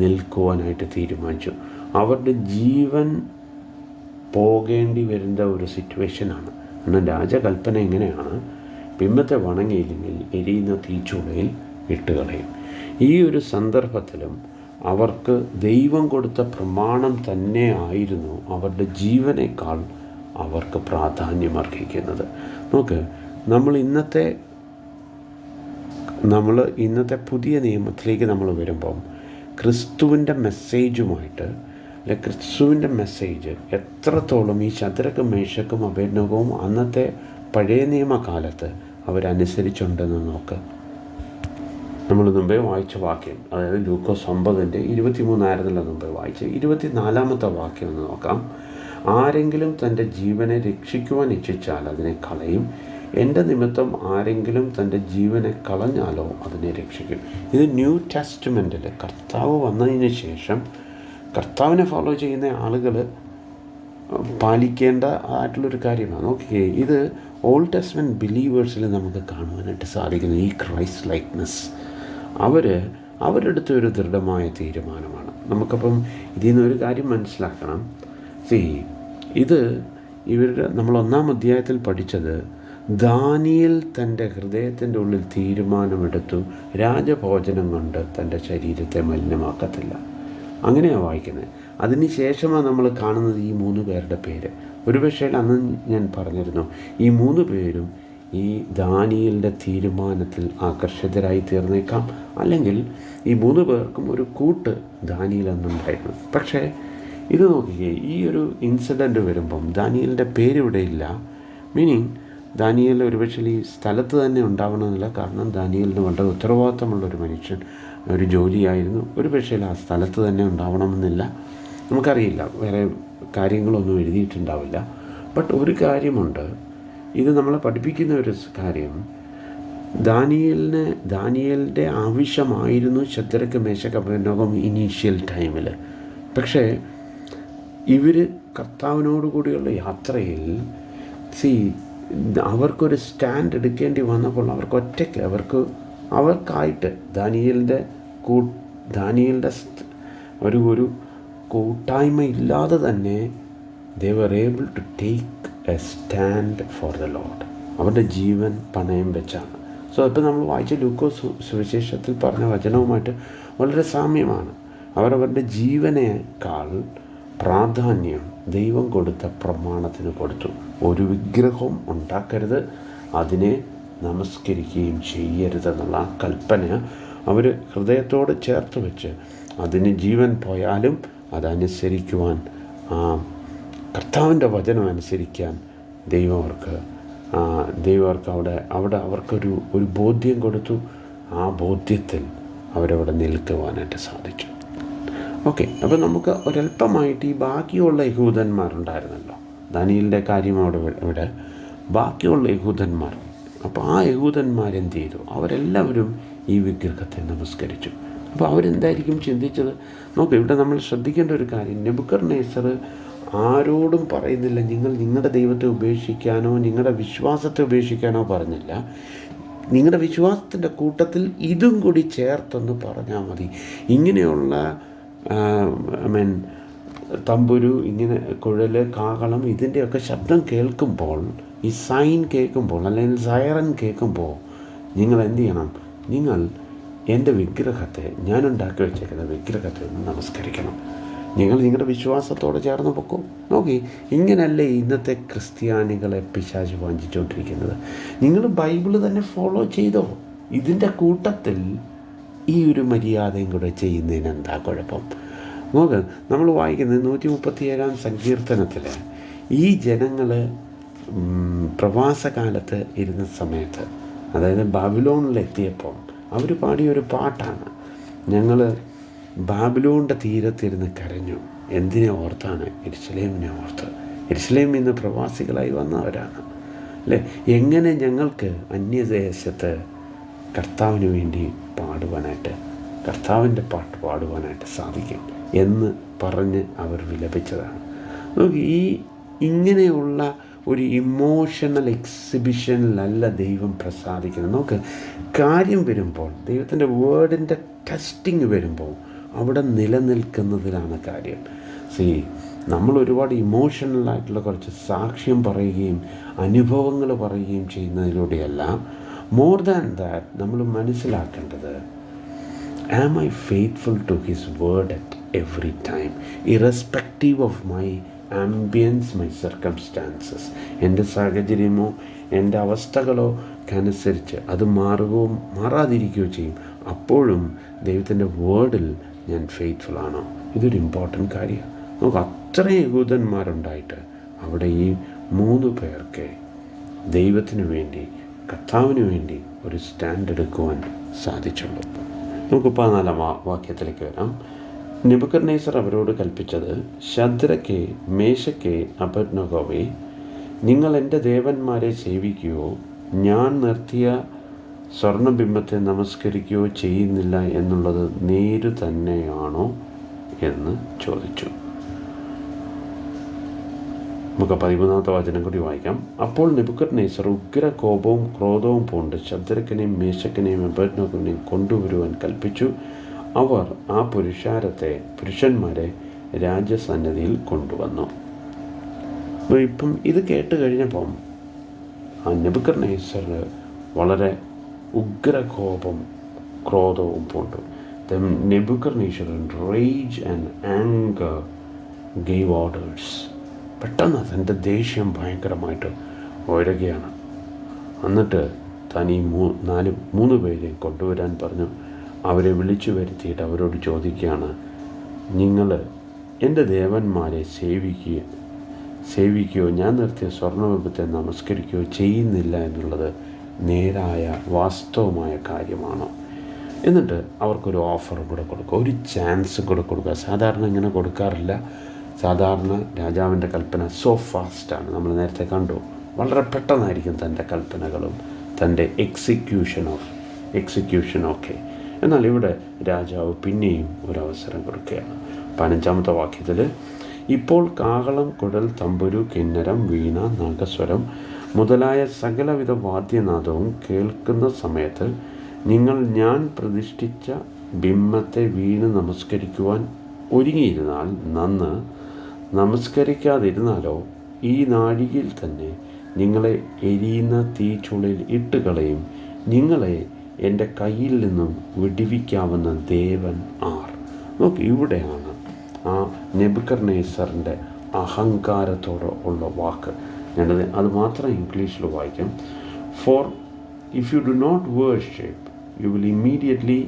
നിൽക്കുവാനായിട്ട് തീരുമാനിച്ചു. അവരുടെ ജീവൻ പോകേണ്ടി വരുന്ന ഒരു സിറ്റുവേഷനാണ്. കാരണം രാജകൽപ്പന എങ്ങനെയാണ്? ബിംബത്തെ വണങ്ങിയില്ലെങ്കിൽ എരിയുന്ന തീച്ചുളയിൽ ഇട്ടുകളയും. ഈ ഒരു സന്ദർഭത്തിലും അവർക്ക് ദൈവം കൊടുത്ത പ്രമാണം തന്നെ ആയിരുന്നു അവരുടെ ജീവനേക്കാൾ അവർക്ക് പ്രാധാന്യം അർഹിക്കുന്നത്. നോക്ക്, നമ്മൾ ഇന്നത്തെ പുതിയ നിയമത്തിലേക്ക് നമ്മൾ വരുമ്പം ക്രിസ്തുവിൻ്റെ മെസ്സേജുമായിട്ട് ക്രിസ്തുവിൻ്റെ മെസ്സേജ് എത്രത്തോളം ഈ ശദ്രക്കും മേശക്കും അബേദ്നെഗോവും അന്നത്തെ പഴയ നിയമകാലത്ത് അവരനുസരിച്ചുണ്ടെന്ന് നോക്ക്. നമ്മൾ മുമ്പേ വായിച്ച വാക്യം, അതായത് ലൂക്കോസ് 9:23 മുമ്പേ വായിച്ച് 24-ാമത്തെ വാക്യം ഒന്ന് നോക്കാം. ആരെങ്കിലും തൻ്റെ ജീവനെ രക്ഷിക്കുവാൻ ഇച്ഛിച്ചാൽ അതിനെ കളയും. എൻ്റെ നിമിത്തം ആരെങ്കിലും തൻ്റെ ജീവനെ കളഞ്ഞാലോ അതിനെ രക്ഷിക്കും. ഇത് ന്യൂ ടെസ്റ്റ്മെൻറ്റിൽ കർത്താവ് വന്നതിന് ശേഷം കർത്താവിനെ ഫോളോ ചെയ്യുന്ന ആളുകൾ പാലിക്കേണ്ട ആയിട്ടുള്ളൊരു കാര്യമാണ്. ഓക്കെ, ഇത് ഓൾഡ് ടെസ്റ്റ്മെൻറ്റ് ബിലീവേഴ്സിൽ നമുക്ക് കാണുവാനായിട്ട് സാധിക്കുന്നു. ഈ ക്രൈസ്റ്റ് ലൈക്ക്നെസ് അവരെടുത്ത ഒരു ദൃഢമായ തീരുമാനമാണ്. നമുക്കപ്പം ഇതിൽ നിന്നൊരു കാര്യം മനസ്സിലാക്കണം. ഇത് നമ്മൾ 1-ാം അധ്യായത്തിൽ പഠിച്ചത്, ദാനിയേൽ തൻ്റെ ഹൃദയത്തിൻ്റെ ഉള്ളിൽ തീരുമാനമെടുത്തു, രാജഭോജനം കൊണ്ട് തൻ്റെ ശരീരത്തെ മലിനമാക്കത്തില്ല. അങ്ങനെയാണ് വായിക്കുന്നത്. അതിന് ശേഷമാണ് നമ്മൾ കാണുന്നത് ഈ 3 പേരുടെ പേര്. ഒരുപക്ഷേ അന്ന് ഞാൻ പറഞ്ഞിരുന്നു, ഈ 3 പേരും ഈ ദാനിയേലിൻ്റെ തീരുമാനത്തിൽ ആകർഷിതരായി തീർന്നേക്കാം. അല്ലെങ്കിൽ ഈ 3 പേർക്കും ഒരു കൂട്ട് ദാനിയേൽ എന്നുണ്ടായിരുന്നു. പക്ഷേ ഇത് നോക്കിക്കേ, ഈ ഒരു ഇൻസിഡൻറ്റ് വരുമ്പം ദാനിയേലിൻ്റെ പേരിവിടെ ഇല്ല. മീനിങ് ദാനിയേൽ ഒരുപക്ഷെ ഈ സ്ഥലത്ത് തന്നെ ഉണ്ടാവണമെന്നില്ല. കാരണം ദാനിയേലിന് വളരെ ഉത്തരവാദിത്തമുള്ളൊരു മനുഷ്യൻ, ഒരു ജോലിയായിരുന്നു. ഒരുപക്ഷെ ആ സ്ഥലത്ത് തന്നെ ഉണ്ടാവണമെന്നില്ല, നമുക്കറിയില്ല. വേറെ കാര്യങ്ങളൊന്നും എഴുതിയിട്ടുണ്ടാവില്ല. ബട്ട് ഒരു കാര്യമുണ്ട്, ഇത് നമ്മളെ പഠിപ്പിക്കുന്ന ഒരു കാര്യം, ദാനിയേലിൻ്റെ ആവശ്യമായിരുന്നു ശദ്രക്ക്, മേശക്ക്, അബേദ്നെഗോ ഇനീഷ്യൽ ടൈമിൽ. പക്ഷേ ഇവർ കർത്താവിനോട് കൂടിയുള്ള യാത്രയിൽ അവർക്കൊരു സ്റ്റാൻഡ് എടുക്കേണ്ടി വന്നപ്പോൾ അവർക്ക് ഒറ്റയ്ക്ക് അവർക്കായിട്ട് ദാനിയേലിൻ്റെ ഒരു കൂട്ടായ്മ ഇല്ലാതെ തന്നെ they were able to take a stand for the Lord. അവരുടെ ജീവൻ പണയം വെച്ചാണ്. ഇപ്പോൾ നമ്മൾ വായിച്ച ലൂക്കോസ് സുവിശേഷത്തിൽ പറഞ്ഞ വചനവുമായിട്ട് വളരെ സാമ്യമാണ്. അവരവരുടെ ജീവനേക്കാൾ പ്രാധാന്യം ദൈവം കൊടുത്ത പ്രമാണത്തിന് കൊടുത്തു. ഒരു വിഗ്രഹവും ഉണ്ടാക്കരുത്, അതിനെ നമസ്കരിക്കുകയും ചെയ്യരുതെന്നുള്ള ആ കൽപ്പന അവർ ഹൃദയത്തോട് ചേർത്ത് വെച്ച് അതിന് ജീവൻ പോയാലും അതനുസരിക്കുവാൻ, കർത്താവിൻ്റെ വചനം അനുസരിക്കാൻ ദൈവം അവർക്ക് അവിടെ അവർക്കൊരു ബോധ്യം കൊടുത്തു. ആ ബോധ്യത്തിൽ അവരവിടെ നിൽക്കുവാനായിട്ട് സാധിച്ചു. ഓക്കെ, അപ്പോൾ നമുക്ക് ഒരല്പമായിട്ട് ഈ ബാക്കിയുള്ള യഹൂദന്മാരുണ്ടായിരുന്നല്ലോ, ദാനിയേലിൻ്റെ കാര്യം ഇവിടെ ബാക്കിയുള്ള യഹൂദന്മാർ. അപ്പോൾ ആ യഹൂദന്മാരെന്ത് ചെയ്തു? അവരെല്ലാവരും ഈ വിഗ്രഹത്തെ നമസ്കരിച്ചു. അപ്പോൾ അവരെന്തായിരിക്കും ചിന്തിച്ചത്? നോക്ക്, ഇവിടെ നമ്മൾ ശ്രദ്ധിക്കേണ്ട ഒരു കാര്യം, നെബൂഖദ്നേസർ ആരോടും പറയുന്നില്ല നിങ്ങൾ നിങ്ങളുടെ ദൈവത്തെ ഉപേക്ഷിക്കാനോ നിങ്ങളുടെ വിശ്വാസത്തെ ഉപേക്ഷിക്കാനോ പറഞ്ഞില്ല. നിങ്ങളുടെ വിശ്വാസത്തിൻ്റെ കൂട്ടത്തിൽ ഇതും കൂടി ചേർത്തൊന്ന് പറഞ്ഞാൽ മതി. ഇങ്ങനെയുള്ള തമ്പുരു, ഇങ്ങനെ കുഴൽ, കാഹളം, ഇതിൻ്റെയൊക്കെ ശബ്ദം കേൾക്കുമ്പോൾ, ഈ സൈൻ കേൾക്കുമ്പോൾ അല്ലെങ്കിൽ സൈറൻ കേൾക്കുമ്പോൾ നിങ്ങൾ എന്ത് ചെയ്യണം? നിങ്ങൾ എൻ്റെ വിഗ്രഹത്തെ, ഞാനുണ്ടാക്കി വെച്ചേക്കുന്ന വിഗ്രഹത്തെ ഒന്ന് നമസ്കരിക്കണം. നിങ്ങളുടെ വിശ്വാസത്തോടെ ചേർന്ന് പൊക്കോ. നോക്കി, ഇങ്ങനല്ലേ ഇന്നത്തെ ക്രിസ്ത്യാനികളെ പിശാച് വാഞ്ചിച്ചുകൊണ്ടിരിക്കുന്നത്. നിങ്ങൾ ബൈബിള് തന്നെ ഫോളോ ചെയ്തോ. ഇതിൻ്റെ കൂട്ടത്തിൽ ഈ ഒരു മര്യാദയും കൂടെ ചെയ്യുന്നതിന് എന്താ കുഴപ്പം? നോക്ക്, നമ്മൾ വായിക്കുന്നത് 137-ാം സങ്കീർത്തനത്തിൽ ഈ ജനങ്ങൾ പ്രവാസകാലത്ത് ഇരുന്ന സമയത്ത്, അതായത് ബാബിലോണിലെത്തിയപ്പോൾ അവർ പാടിയൊരു പാട്ടാണ്. ഞങ്ങൾ ബാബിലോണിൻ്റെ തീരത്തിരുന്ന് കരഞ്ഞു. എന്തിനെ ഓർത്താണ്? യെരുശലേമിനെ ഓർത്ത്. യെരുശലേമിൽ നിന്ന് പ്രവാസികളായി വന്നവരാണ് അല്ലേ? എങ്ങനെ ഞങ്ങൾക്ക് അന്യദേശത്ത് കർത്താവിന് വേണ്ടി പാടുവാനായിട്ട്, കർത്താവിൻ്റെ പാട്ട് പാടുവാനായിട്ട് സാധിക്കും എന്ന് പറഞ്ഞ് അവർ വിലപിച്ചതാണ്. നോക്കി, ഇങ്ങനെയുള്ള ഒരു ഇമോഷണൽ എക്സിബിഷനിലല്ല ദൈവം പ്രസാദിക്കുന്നത്. നമുക്ക് കാര്യം വരുമ്പോൾ, ദൈവത്തിൻ്റെ വേർഡിൻ്റെ ടെസ്റ്റിങ് വരുമ്പോൾ അവിടെ നിലനിൽക്കുന്നതിലാണ് കാര്യം. നമ്മൾ ഒരുപാട് ഇമോഷണലായിട്ടുള്ള കുറച്ച് സാക്ഷ്യം പറയുകയും അനുഭവങ്ങൾ പറയുകയും ചെയ്യുന്നതിലൂടെയല്ല, മോർ ദാൻ ദാറ്റ് നമ്മൾ മനസ്സിലാക്കേണ്ടത്, am I faithful to his word at every time, irrespective of my ambience, my circumstances. എൻ്റെ സാഹചര്യമോ എൻ്റെ അവസ്ഥകളോ അനുസരിച്ച് അത് മാറുകയോ മാറാതിരിക്കുകയോ ചെയ്യും. അപ്പോഴും ദൈവത്തിൻ്റെ വേർഡിൽ ഞാൻ ഫെയ്ത്ത്ഫുള്ളാണോ? ഇതൊരു ഇമ്പോർട്ടൻ്റ് കാര്യമാണ്. നമുക്ക് അത്രയും യഹൂദന്മാരുണ്ടായിട്ട് അവിടെ ഈ 3 പേർക്ക് ദൈവത്തിന് വേണ്ടി, കർത്താവിന് വേണ്ടി ഒരു സ്റ്റാൻഡ് എടുക്കുവാൻ സാധിച്ചുള്ളൂ. നമുക്ക് 14-ാം വാക്യത്തിലേക്ക് വരാം. നെബൂഖദ്നേസർ അവരോട് കൽപ്പിച്ചത്, ശദ്രക്കെ, മേശക്കെ, അബേദ്നെഗോവേ, നിങ്ങൾ എൻ്റെ ദേവന്മാരെ സേവിക്കുകയോ ഞാൻ നിർത്തിയ സ്വർണ്ണബിംബത്തെ നമസ്കരിക്കുകയോ ചെയ്യുന്നില്ല എന്നുള്ളത് നേരു തന്നെയാണോ എന്ന് ചോദിച്ചു. നമുക്ക് 13-ാമത്തെ വചനം കൂടി വായിക്കാം. അപ്പോൾ നെബൂഖദ്നേസർ ഉഗ്ര കോപവും ക്രോധവും പൂണ്ട് ശദ്രക്കിനെയും മേശക്കിനെയും അബേദ്നെഗോവിനെയും കൊണ്ടുവരുവാൻ കൽപ്പിച്ചു. അവർ ആ പുരുഷന്മാരെ രാജസന്നിധിയിൽ കൊണ്ടുവന്നു. ഇപ്പം ഇത് കേട്ട് കഴിഞ്ഞപ്പം ആ നെബൂഖദ്നേസർ വളരെ ഉഗ്രകോപം ക്രോധവും പൂണ്ടു. Nebuchadnezzar rage and anger gave orders. പെട്ടെന്ന് തൻ്റെ ദേഷ്യം ഭയങ്കരമായിട്ട് ഉയരുകയാണ്. എന്നിട്ട് താൻ ഈ 3 പേരെയും കൊണ്ടുവരാൻ പറഞ്ഞു. അവരെ വിളിച്ചു വരുത്തിയിട്ട് അവരോട് ചോദിക്കുകയാണ്, നിങ്ങൾ എൻ്റെ ദേവന്മാരെ സേവിക്കുകയോ ഞാൻ നിർത്തിയ സ്വർണ്ണബിംബത്തെ നമസ്കരിക്കുകയോ ചെയ്യുന്നില്ല എന്നുള്ളത് നേരായ വാസ്തവമായ കാര്യമാണോ? എന്നിട്ട് അവർക്കൊരു ഓഫർ കൂടെ കൊടുക്കുക, ഒരു ചാൻസ് കൂടെ കൊടുക്കുക. സാധാരണ ഇങ്ങനെ കൊടുക്കാറില്ല. സാധാരണ രാജാവിൻ്റെ കൽപ്പന സോ ഫാസ്റ്റാണ്. നമ്മൾ നേരത്തെ കണ്ടു, വളരെ പെട്ടെന്നായിരിക്കും തൻ്റെ കൽപ്പനകളും തൻ്റെ എക്സിക്യൂഷനൊക്കെ. എന്നാൽ ഇവിടെ രാജാവ് പിന്നെയും ഒരവസരം കൊടുക്കുകയാണ്. 15-ാമത്തെ വാക്യത്തിൽ, ഇപ്പോൾ കാഹളം, കുഴൽ, തമ്പുരു, കിന്നരം, വീണ, നാഗസ്വരം മുതലായ സകലവിധ വാദ്യനാദവും കേൾക്കുന്ന സമയത്ത് നിങ്ങൾ ഞാൻ പ്രതിഷ്ഠിച്ച ബിംബത്തെ വീണ് നമസ്കരിക്കുവാൻ ഒരുങ്ങിയിരുന്നാൽ നന്ന്, നമസ്കരിക്കാതിരുന്നാലോ ഈ നാഴികയിൽ തന്നെ നിങ്ങളെ എരിയുന്ന തീച്ചുളയിൽ ഇട്ടുകളയും. നിങ്ങളെ എൻ്റെ കയ്യിൽ നിന്നും വിടുവിക്കാവുന്ന ദേവൻ ആർ? നോക്ക്, ഇവിടെയാണ് ആ നെബൂഖദ്നേസറിൻ്റെ അഹങ്കാരത്തോടെ ഉള്ള വാക്ക്. അത് മാത്രം ഇംഗ്ലീഷിൽ വായിക്കാം. For if you do not worship you will immediately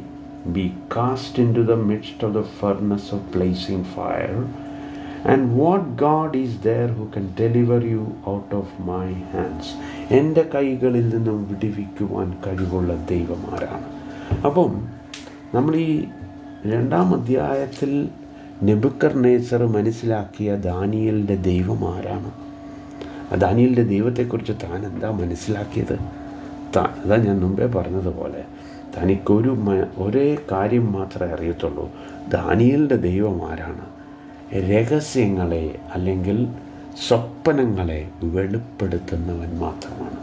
be cast into the midst of the furnace of blazing fire. And what God is there who can deliver you out of my hands? എൻ്റെ കൈകളിൽ നിന്നും വിടുവിക്കുവാൻ കഴിവുള്ള ദൈവം ആരാണ്? അപ്പം നമ്മൾ ഈ 2-ാം അധ്യായത്തിൽ നെബൂഖദ്നേസർ മനസ്സിലാക്കിയ ദാനിയേലിൻ്റെ ദൈവം ആരാണ്? ദാനിയേലിൻ്റെ ദൈവത്തെക്കുറിച്ച് താൻ എന്താ മനസ്സിലാക്കിയത്? അതാ ഞാൻ മുമ്പേ പറഞ്ഞതുപോലെ തനിക്കൊരു ഒരേ കാര്യം മാത്രമേ അറിയത്തുള്ളൂ. ദാനിയേലിൻ്റെ ദൈവം ആരാണ്? രഹസ്യങ്ങളെ അല്ലെങ്കിൽ സ്വപ്നങ്ങളെ വെളിപ്പെടുത്തുന്നവൻ മാത്രമാണ്.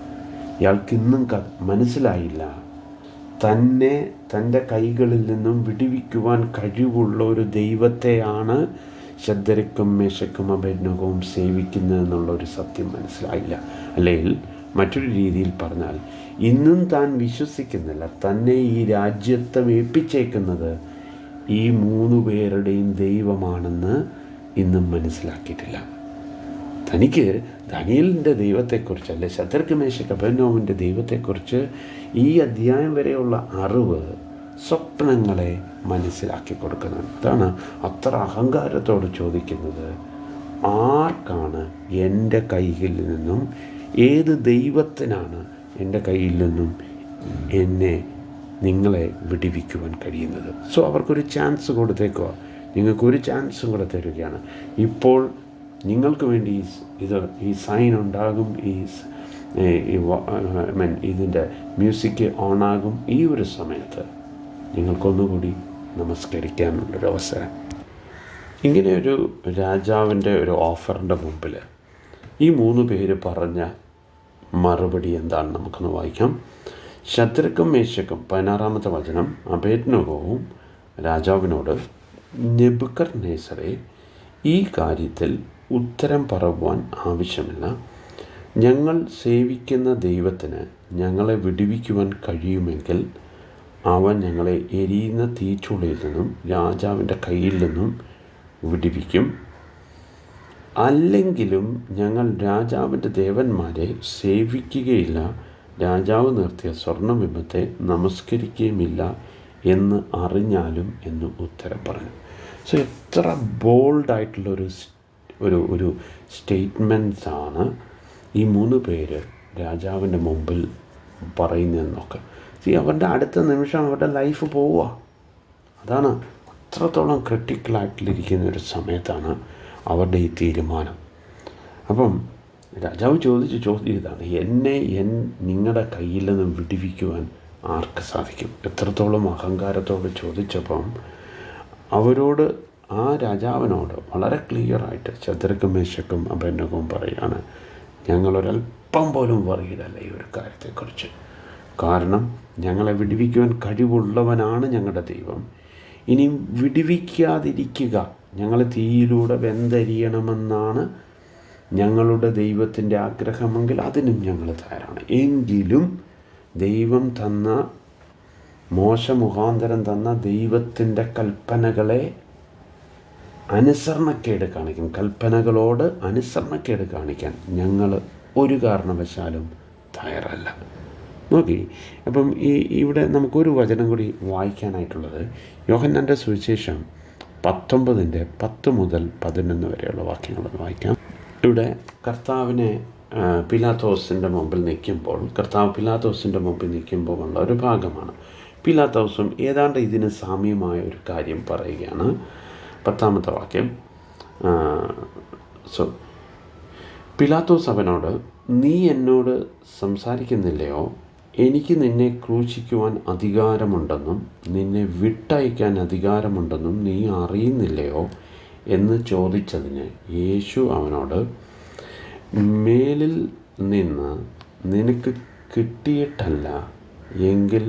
ഇയാൾക്കിന്നും മനസ്സിലായില്ല തന്നെ തൻ്റെ കൈകളിൽ നിന്നും വിടുവിക്കുവാൻ കഴിവുള്ള ഒരു ദൈവത്തെയാണ് ശദ്രക്കും മേശക്കും അബേദ്നെഗോവും സേവിക്കുന്നതെന്നുള്ളൊരു സത്യം മനസ്സിലായില്ല. അല്ലെങ്കിൽ മറ്റൊരു രീതിയിൽ പറഞ്ഞാൽ, ഇന്നും താൻ വിശ്വസിക്കുന്നില്ല തന്നെ ഈ രാജ്യത്വം ഏൽപ്പിച്ചേക്കുന്നത് ഈ 3 പേരുടെയും ദൈവമാണെന്ന് ഇന്നും മനസ്സിലാക്കിയിട്ടില്ല. തനിക്ക് ദാനിയേലിൻ്റെ ദൈവത്തെക്കുറിച്ച്, അല്ലെ ശദ്രക്ക് മേശക്ക് അബേദ്നെഗോവിൻ്റെ ദൈവത്തെക്കുറിച്ച് ഈ അധ്യായം വരെയുള്ള അറിവ് സ്വപ്നങ്ങളെ മനസ്സിലാക്കി കൊടുക്കുന്നത്. അതാണ് അത്ര അഹങ്കാരത്തോട് ചോദിക്കുന്നത്, ആർക്കാണ് എൻ്റെ കൈയിൽ നിന്നും, ഏത് ദൈവത്തിനാണ് എൻ്റെ കയ്യിൽ നിന്നും നിങ്ങളെ വിടുവിക്കുവാൻ കഴിയുന്നത്? സോ അവർക്കൊരു ചാൻസ് കൊടുത്തേക്കുക. നിങ്ങൾക്കൊരു ചാൻസും കൂടെ തരികയാണ്. ഇപ്പോൾ നിങ്ങൾക്ക് വേണ്ടി ഈ സൈൻ ഉണ്ടാകും, ഇതിൻ്റെ മ്യൂസിക് ഓണാകും. ഈ ഒരു സമയത്ത് നിങ്ങൾക്കൊന്നുകൂടി നമസ്കരിക്കാനുള്ളൊരവസരം. ഇങ്ങനെയൊരു രാജാവിൻ്റെ ഒരു ഓഫറിൻ്റെ മുമ്പിൽ ഈ 3 പേര് പറഞ്ഞ മറുപടി എന്താണെന്ന് നമുക്കൊന്ന് വായിക്കാം. ശദ്രക്കും മേശക്കും 16-ാമത്തെ വചനം, അബേദ്നെഗോവും രാജാവിനോട്, നെബൂഖദ്നേസറേ, ഈ കാര്യത്തിൽ ഉത്തരം പറയുവാൻ ആവശ്യമില്ല. ഞങ്ങൾ സേവിക്കുന്ന ദൈവത്തിന് ഞങ്ങളെ വിടുവിക്കുവാൻ കഴിയുമെങ്കിൽ അവൻ ഞങ്ങളെ എരിയുന്ന തീച്ചുളയിൽ നിന്നും രാജാവിൻ്റെ കയ്യിൽ നിന്നും വിടുവിക്കും. അല്ലെങ്കിലും ഞങ്ങൾ രാജാവിൻ്റെ ദേവന്മാരെ സേവിക്കുകയില്ല, രാജാവ് നിർത്തിയ സ്വർണ്ണബിംബത്തെ നമസ്കരിക്കുകയുമില്ല എന്ന് അറിഞ്ഞാലും എന്ന് ഉത്തരം പറഞ്ഞു. സോ എത്ര ബോൾഡായിട്ടുള്ളൊരു ഒരു സ്റ്റേറ്റ്മെൻറ്റ്സാണ് ഈ 3 പേര് രാജാവിൻ്റെ മുമ്പിൽ പറയുന്നതെന്നൊക്കെ. അവരുടെ അടുത്ത നിമിഷം അവരുടെ ലൈഫ് പോവുക. അതാണ് അത്രത്തോളം ക്രിട്ടിക്കലായിട്ടിരിക്കുന്ന ഒരു സമയത്താണ് അവരുടെ ഈ തീരുമാനം. അപ്പം രാജാവ് ചോദിച്ച ചോദ്യം ഇതാണ്, എന്നെ നിങ്ങളുടെ കയ്യിൽ നിന്ന് വിടുവിക്കുവാൻ ആർക്ക് സാധിക്കും? എത്രത്തോളം അഹങ്കാരത്തോട് ചോദിച്ചപ്പം അവരോട്, ആ രാജാവിനോട് വളരെ ക്ലിയറായിട്ട് ശദ്രക്കും മേശക്കും അബേദ്നെഗോവും പറയുകയാണ്, ഞങ്ങളൊരല്പം പോലും വറീഡല്ല ഈ ഒരു കാര്യത്തെക്കുറിച്ച്. കാരണം ഞങ്ങളെ വിടുവിക്കുവാൻ കഴിവുള്ളവനാണ് ഞങ്ങളുടെ ദൈവം. ഇനി വിടുവിക്കാതിരിക്കുക, ഞങ്ങൾ തീയിലൂടെ വെന്തരിയണമെന്നാണ് ഞങ്ങളുടെ ദൈവത്തിൻ്റെ ആഗ്രഹമെങ്കിൽ അതിനും ഞങ്ങൾ തയ്യാറാണ്. എങ്കിലും ദൈവം തന്ന, മോശ മുഖാന്തരം തന്ന ദൈവത്തിൻ്റെ കൽപ്പനകളെ അനുസരണക്കേട് കാണിക്കാൻ, കൽപ്പനകളോട് അനുസരണക്കേട് കാണിക്കാൻ ഞങ്ങൾ ഒരു കാരണവശാലും തയ്യാറല്ല. നോക്കി, അപ്പം ഇവിടെ നമുക്കൊരു വചനം കൂടി വായിക്കാനായിട്ടുള്ളത് യോഹന്നാൻ്റെ സുവിശേഷം 19:10 മുതൽ 11 വരെയുള്ള വാക്യങ്ങളൊന്ന് വായിക്കാം. ഇവിടെ കർത്താവിനെ പിലാത്തോസിൻ്റെ മുമ്പിൽ നിൽക്കുമ്പോൾ, കർത്താവ് പിലാത്തോസിൻ്റെ മുമ്പിൽ നിൽക്കുമ്പോൾ ഉള്ള ഒരു ഭാഗമാണ്. പിലാത്തോസും ഏതാണ്ട് ഇതിന് സാമ്യമായ ഒരു കാര്യം പറയുകയാണ്. 10ാമത്തെ വാക്യം. പിലാത്തോസ് അവനോട്, നീ എന്നോട് സംസാരിക്കുന്നില്ലയോ? എനിക്ക് നിന്നെ ക്രൂശിക്കുവാൻ അധികാരമുണ്ടെന്നും നിന്നെ വിട്ടയക്കാൻ അധികാരമുണ്ടെന്നും നീ അറിയുന്നില്ലയോ എന്ന് ചോദിച്ചതിന് യേശു അവനോട്, മേലിൽ നിന്ന് നിനക്ക് കിട്ടിയിട്ടല്ല എങ്കിൽ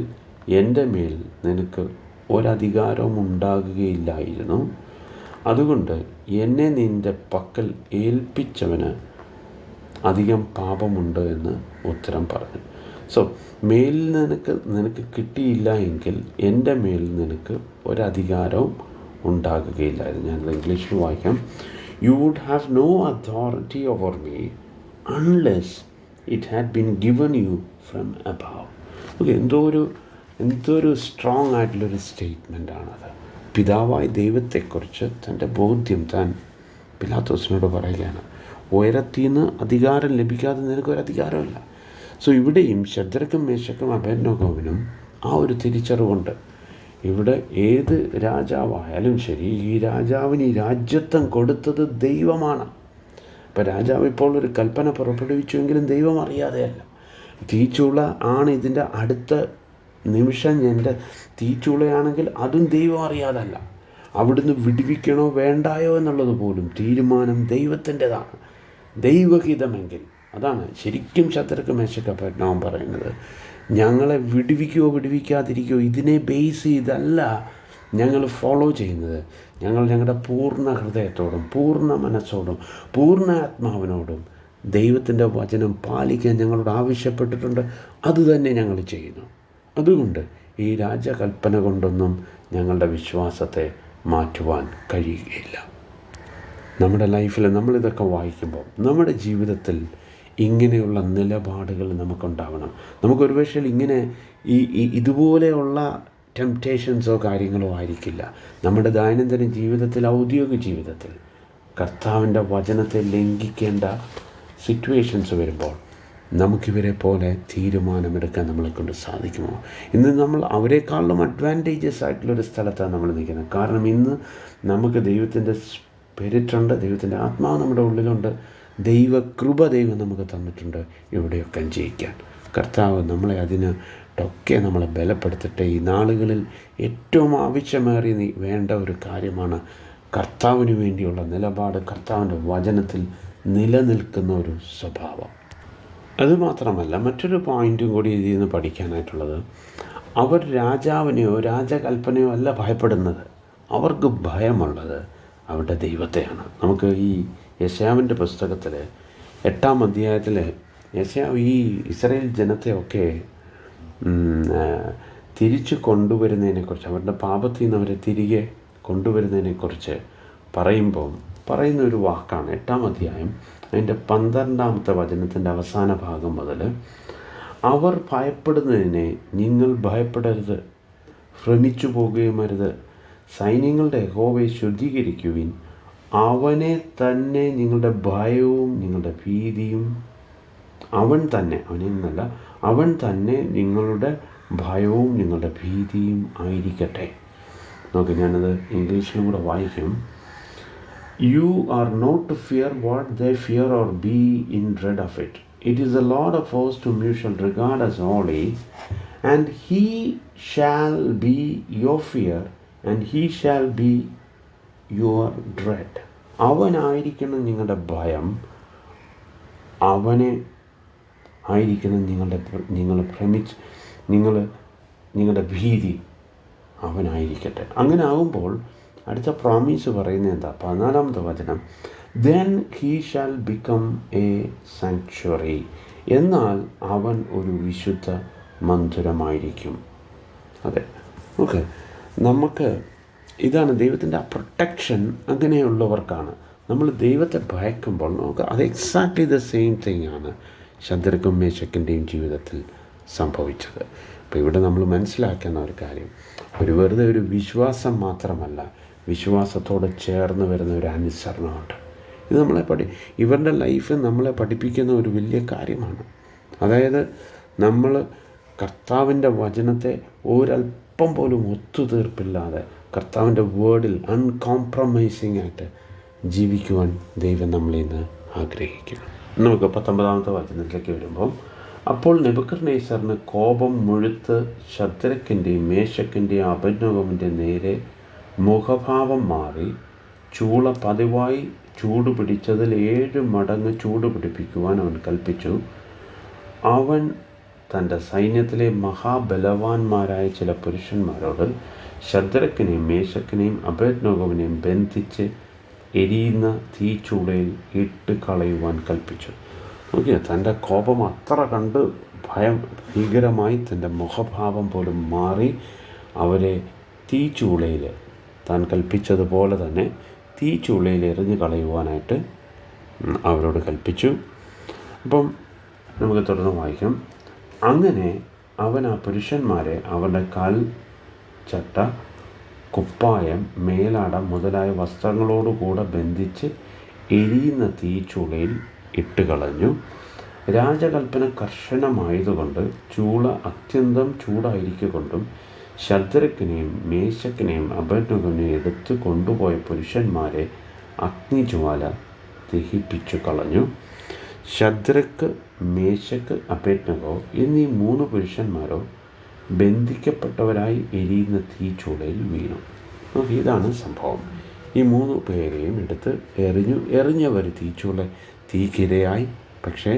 എൻ്റെ മേൽ നിനക്ക് ഒരധികാരവും ഉണ്ടാകുകയില്ലായിരുന്നു. അതുകൊണ്ട് എന്നെ നിൻ്റെ പക്കൽ ഏൽപ്പിച്ചവന് അധികം പാപമുണ്ട് എന്ന് ഉത്തരം പറഞ്ഞു. മേലിൽ നിനക്ക് കിട്ടിയില്ല എങ്കിൽ എൻ്റെ മേൽ നിനക്ക് ഒരധികാരവും ഉണ്ടാകുകയില്ലായിരുന്നു. ഞാനത് ഇംഗ്ലീഷിൽ വായിക്കാം. You would have no authority over me unless it had been given you from above. Okay, എന്തോ ഒരു സ്ട്രോങ് ആയിട്ടുള്ളൊരു സ്റ്റേറ്റ്മെൻറ്റാണത്. പിതാവായ ദൈവത്തെക്കുറിച്ച് തൻ്റെ ബോധ്യം താൻ പിലാത്തോസിനോട് പറയുകയാണ്. ഉയരത്തിൽ നിന്ന് അധികാരം ലഭിക്കാതെ നിനക്കൊരധികാരമില്ല. ഇവിടെയും ശദ്രക്കും മേശക്കും അബേദ്നെഗോവിനും ആ ഒരു തിരിച്ചറിവുണ്ട്. ഇവിടെ ഏത് രാജാവായാലും ശരി, ഈ രാജാവിന് ഈ രാജ്യത്വം കൊടുത്തത് ദൈവമാണ്. ഇപ്പം രാജാവ് ഇപ്പോൾ ഒരു കൽപ്പന പുറപ്പെടുവിച്ചുവെങ്കിലും ദൈവം അറിയാതെയല്ല. തീച്ചൂള ആണ് ഇതിൻ്റെ അടുത്ത നിമിഷം എൻ്റെ തീച്ചൂളയാണെങ്കിൽ അതും ദൈവം അറിയാതല്ല. അവിടുന്ന് വിടുവിക്കണോ വേണ്ടായോ എന്നുള്ളത് പോലും തീരുമാനം ദൈവത്തിൻ്റെതാണ്. ദൈവഹിതമെങ്കിൽ അതാണ് ശരിക്കും ശദ്രക്ക് മേശക്ക് അബേദ്നെഗോവും പറയുന്നത്. ഞങ്ങളെ വിടുവിക്കുകയോ വിടുവിക്കാതിരിക്കുകയോ ഇതിനെ ബേസ് ചെയ്തല്ല ഞങ്ങൾ ഫോളോ ചെയ്യുന്നത്. ഞങ്ങൾ ഞങ്ങളുടെ പൂർണ്ണ ഹൃദയത്തോടും പൂർണ്ണ മനസ്സോടും പൂർണ്ണ ആത്മാവിനോടും ദൈവത്തിൻ്റെ വചനം പാലിക്കാൻ ഞങ്ങളോട് ആവശ്യപ്പെട്ടിട്ടുണ്ട്. അതുതന്നെ ഞങ്ങൾ ചെയ്യുന്നു. അതുകൊണ്ട് ഈ രാജകൽപ്പന കൊണ്ടൊന്നും ഞങ്ങളുടെ വിശ്വാസത്തെ മാറ്റുവാൻ കഴിയുകയില്ല. നമ്മുടെ ലൈഫിൽ നമ്മളിതൊക്കെ വായിക്കുമ്പോൾ നമ്മുടെ ജീവിതത്തിൽ ഇങ്ങനെയുള്ള നിലപാടുകൾ നമുക്കുണ്ടാവണം. നമുക്കൊരു പക്ഷേ ഇങ്ങനെ ഇതുപോലെയുള്ള ടെംപ്റ്റേഷൻസോ കാര്യങ്ങളോ ആയിരിക്കില്ല. നമ്മുടെ ദൈനംദിന ജീവിതത്തിൽ, ഔദ്യോഗിക ജീവിതത്തിൽ കർത്താവിൻ്റെ വചനത്തെ ലംഘിക്കേണ്ട സിറ്റുവേഷൻസ് വരുമ്പോൾ നമുക്കിവരെ പോലെ തീരുമാനമെടുക്കാൻ നമ്മളെക്കൊണ്ട് സാധിക്കുമോ? ഇന്ന് നമ്മൾ അവരെക്കാളും അഡ്വാൻറ്റേജസ് ആയിട്ടുള്ളൊരു സ്ഥലത്താണ് നമ്മൾ നിൽക്കുന്നത്. കാരണം ഇന്ന് നമുക്ക് ദൈവത്തിൻ്റെ സ്പിരിറ്റുണ്ട്, ദൈവത്തിൻ്റെ ആത്മാവ് നമ്മുടെ ഉള്ളിലുണ്ട്, ദൈവകൃപ ദൈവം നമുക്ക് തന്നിട്ടുണ്ട് ഇവിടെയൊക്കെ ജയിക്കാൻ. കർത്താവ് നമ്മളെ അതിനൊക്കെ നമ്മളെ ബലപ്പെടുത്തട്ടെ. ഈ നാളുകളിൽ ഏറ്റവും ആവശ്യമേറിയ വേണ്ട ഒരു കാര്യമാണ് കർത്താവിന് വേണ്ടിയുള്ള നിലപാട്, കർത്താവിൻ്റെ വചനത്തിൽ നിലനിൽക്കുന്ന ഒരു സ്വഭാവം. അതുമാത്രമല്ല, മറ്റൊരു പോയിൻറ്റും കൂടി ഇതിൽ നിന്ന് പഠിക്കാനായിട്ടുള്ളത്, അവർ രാജാവിനെയോ രാജകൽപ്പനയോ അല്ല ഭയപ്പെടുന്നത്. അവർക്ക് ഭയമുള്ളത് അവരുടെ ദൈവത്തെയാണ്. നമുക്ക് ഈ യെശയ്യാവിൻ്റെ പുസ്തകത്തിൽ 8ാം അധ്യായത്തിൽ യെശയ്യാവ് ഈ ഇസ്രായേൽ ജനത്തെയൊക്കെ തിരിച്ചു കൊണ്ടുവരുന്നതിനെക്കുറിച്ച്, അവരുടെ പാപത്തിൽ നിന്ന് അവരെ തിരികെ കൊണ്ടുവരുന്നതിനെക്കുറിച്ച് പറയുന്ന ഒരു വാക്കാണ് 8ാം അധ്യായം അതിൻ്റെ 12ാമത്തെ വചനത്തിൻ്റെ അവസാന ഭാഗം മുതൽ. അവർ ഭയപ്പെടുന്നതിനെ നിങ്ങൾ ഭയപ്പെടരുത്, ഭ്രമിച്ചു പോകുകയും അരുത്. സൈന്യങ്ങളുടെ യഹോവയെ ശുദ്ധീകരിക്കുവിൻ, അവനെ തന്നെ നിങ്ങളുടെ ഭയവും നിങ്ങളുടെ ഭീതിയും, അവൻ തന്നെ നിങ്ങളുടെ ഭയവും നിങ്ങളുടെ ഭീതിയും ആയിരിക്കട്ടെ. നോക്ക്, ഞാനത് ഇംഗ്ലീഷിലും കൂടെ വായിക്കും. You are not to fear what they fear or be in dread of it. It is the Lord of hosts whom you shall regard as holy, and he shall be your fear, and he shall be your dread. അവനായിരിക്കണം നിങ്ങളുടെ ഭയം, അവനെ ആയിരിക്കണം നിങ്ങളുടെ ഭീതി അവനായിരിക്കട്ടെ. അങ്ങനെ ആകുമ്പോൾ അടുത്ത promise പറയുന്നത് എന്താ? 14-ാമത്തെ വചനം, then he shall become a sanctuary. എന്നാൽ അവൻ ഒരു വിശുദ്ധ മന്ദിരമായിരിക്കും. അതെ, ഓക്കെ, നമുക്ക് ഇതാണ് ദൈവത്തിൻ്റെ ആ പ്രൊട്ടക്ഷൻ. അങ്ങനെയുള്ളവർക്കാണ് നമ്മൾ ദൈവത്തെ ഭയക്കുമ്പോൾ നമുക്ക് അത് എക്സാക്ട്ലി ദ സെയിം തിങ് ആണ് ശദ്രക്കും മേശക്കിൻ്റെയും ജീവിതത്തിൽ സംഭവിച്ചത്. അപ്പോൾ ഇവിടെ നമ്മൾ മനസ്സിലാക്കുന്ന ഒരു കാര്യം, വെറുതെ ഒരു വിശ്വാസം മാത്രമല്ല, വിശ്വാസത്തോട് ചേർന്ന് വരുന്ന ഒരു അനുസരണമുണ്ട്. ഇത് ഇവരുടെ ലൈഫ് നമ്മളെ പഠിപ്പിക്കുന്ന ഒരു വലിയ കാര്യമാണ്. അതായത് നമ്മൾ കർത്താവിൻ്റെ വചനത്തെ ഒരല്പം പോലും ഒത്തുതീർപ്പില്ലാതെ കർത്താവിൻ്റെ വേർഡിൽ അൺകോംപ്രമൈസിങ് ആയിട്ട് ജീവിക്കുവാൻ ദൈവം നമ്മളിൽ നിന്ന് ആഗ്രഹിക്കുന്നു. നമുക്ക് 19-ാമത്തെ വചനത്തിലേക്ക് വരുമ്പം, അപ്പോൾ നെബൂഖദ്നേസറിന് കോപം മുഴുത്ത് ശദ്രക്കിൻ്റെയും മേശക്കിൻ്റെയും അബേദ്നെഗോവിൻ്റെ നേരെ മുഖഭാവം മാറി ചൂള പതിവായി ചൂടുപിടിച്ചതിൽ 7 മടങ്ങ് ചൂടുപിടിപ്പിക്കുവാൻ അവൻ കൽപ്പിച്ചു. അവൻ തൻ്റെ സൈന്യത്തിലെ മഹാബലവാന്മാരായ ചില പുരുഷന്മാരോട് ശദ്രക്കിനെയും മേശക്കിനെയും അബേദ്നെഗോവിനെയും ബന്ധിച്ച് എരിയുന്ന തീച്ചൂളയിൽ ഇട്ട് കളയുവാൻ കൽപ്പിച്ചു. നോക്കിയാൽ തൻ്റെ കോപം അത്ര കണ്ട് ഭീകരമായി തൻ്റെ മുഖഭാവം പോലും മാറി അവരെ തീച്ചൂളയിൽ താൻ കൽപ്പിച്ചതുപോലെ തന്നെ തീച്ചൂളയിൽ എറിഞ്ഞു കളയുവാനായിട്ട് അവരോട് കൽപ്പിച്ചു. അപ്പം നമുക്ക് തുടർന്ന് വായിക്കാം. അങ്ങനെ അവൻ ആ പുരുഷന്മാരെ അവരുടെ കാൽ ചട്ട, കുപ്പായം, മേലാട മുതലായ വസ്ത്രങ്ങളോടുകൂടെ ബന്ധിച്ച് എരിയുന്ന തീച്ചൂളയിൽ ഇട്ടുകളഞ്ഞു. രാജകൽപ്പന കർശനമായതുകൊണ്ട് ചൂള അത്യന്തം ചൂടായിരിക്കൊണ്ടും ശദ്രക്കിനെയും മേശക്കിനെയും അബേദ്നെഗോവിനെയും എടുത്ത് കൊണ്ടുപോയ പുരുഷന്മാരെ അഗ്നിജ്വാല ദഹിപ്പിച്ചു കളഞ്ഞു. ശദ്രക്ക്, മേശക്ക്, അബേദ്നെഗോ എന്നീ 3 പുരുഷന്മാരോ ബന്ധിക്കപ്പെട്ടവരായി എരിയുന്ന തീച്ചൂളയിൽ വീണു. ഇതാണ് സംഭവം. ഈ 3 പേരെയും എടുത്ത് എറിഞ്ഞവർ തീക്കിരയായി. പക്ഷേ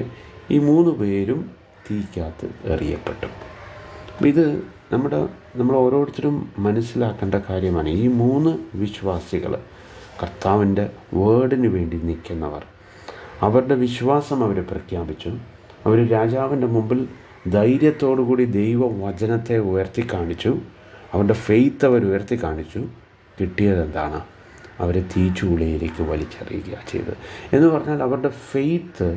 ഈ 3 പേരും തീക്കകത്ത് എറിയപ്പെട്ടു. ഇത് നമ്മൾ ഓരോരുത്തരും മനസ്സിലാക്കേണ്ട കാര്യമാണ്. ഈ 3 വിശ്വാസികൾ, കർത്താവിൻ്റെ വേർഡിന് വേണ്ടി നിൽക്കുന്നവർ, അവരുടെ വിശ്വാസം അവർ പ്രഖ്യാപിച്ചു. അവർ രാജാവിൻ്റെ മുമ്പിൽ ധൈര്യത്തോടുകൂടി ദൈവവചനത്തെ ഉയർത്തി കാണിച്ചു. അവരുടെ ഫെയ്ത്ത് അവർ ഉയർത്തി കാണിച്ചു. കിട്ടിയതെന്താണ്? അവരെ തീച്ചൂളയിലേക്ക് വലിച്ചെറിയുക ചെയ്തത്. എന്ന് പറഞ്ഞാൽ അവരുടെ ഫെയ്ത്ത്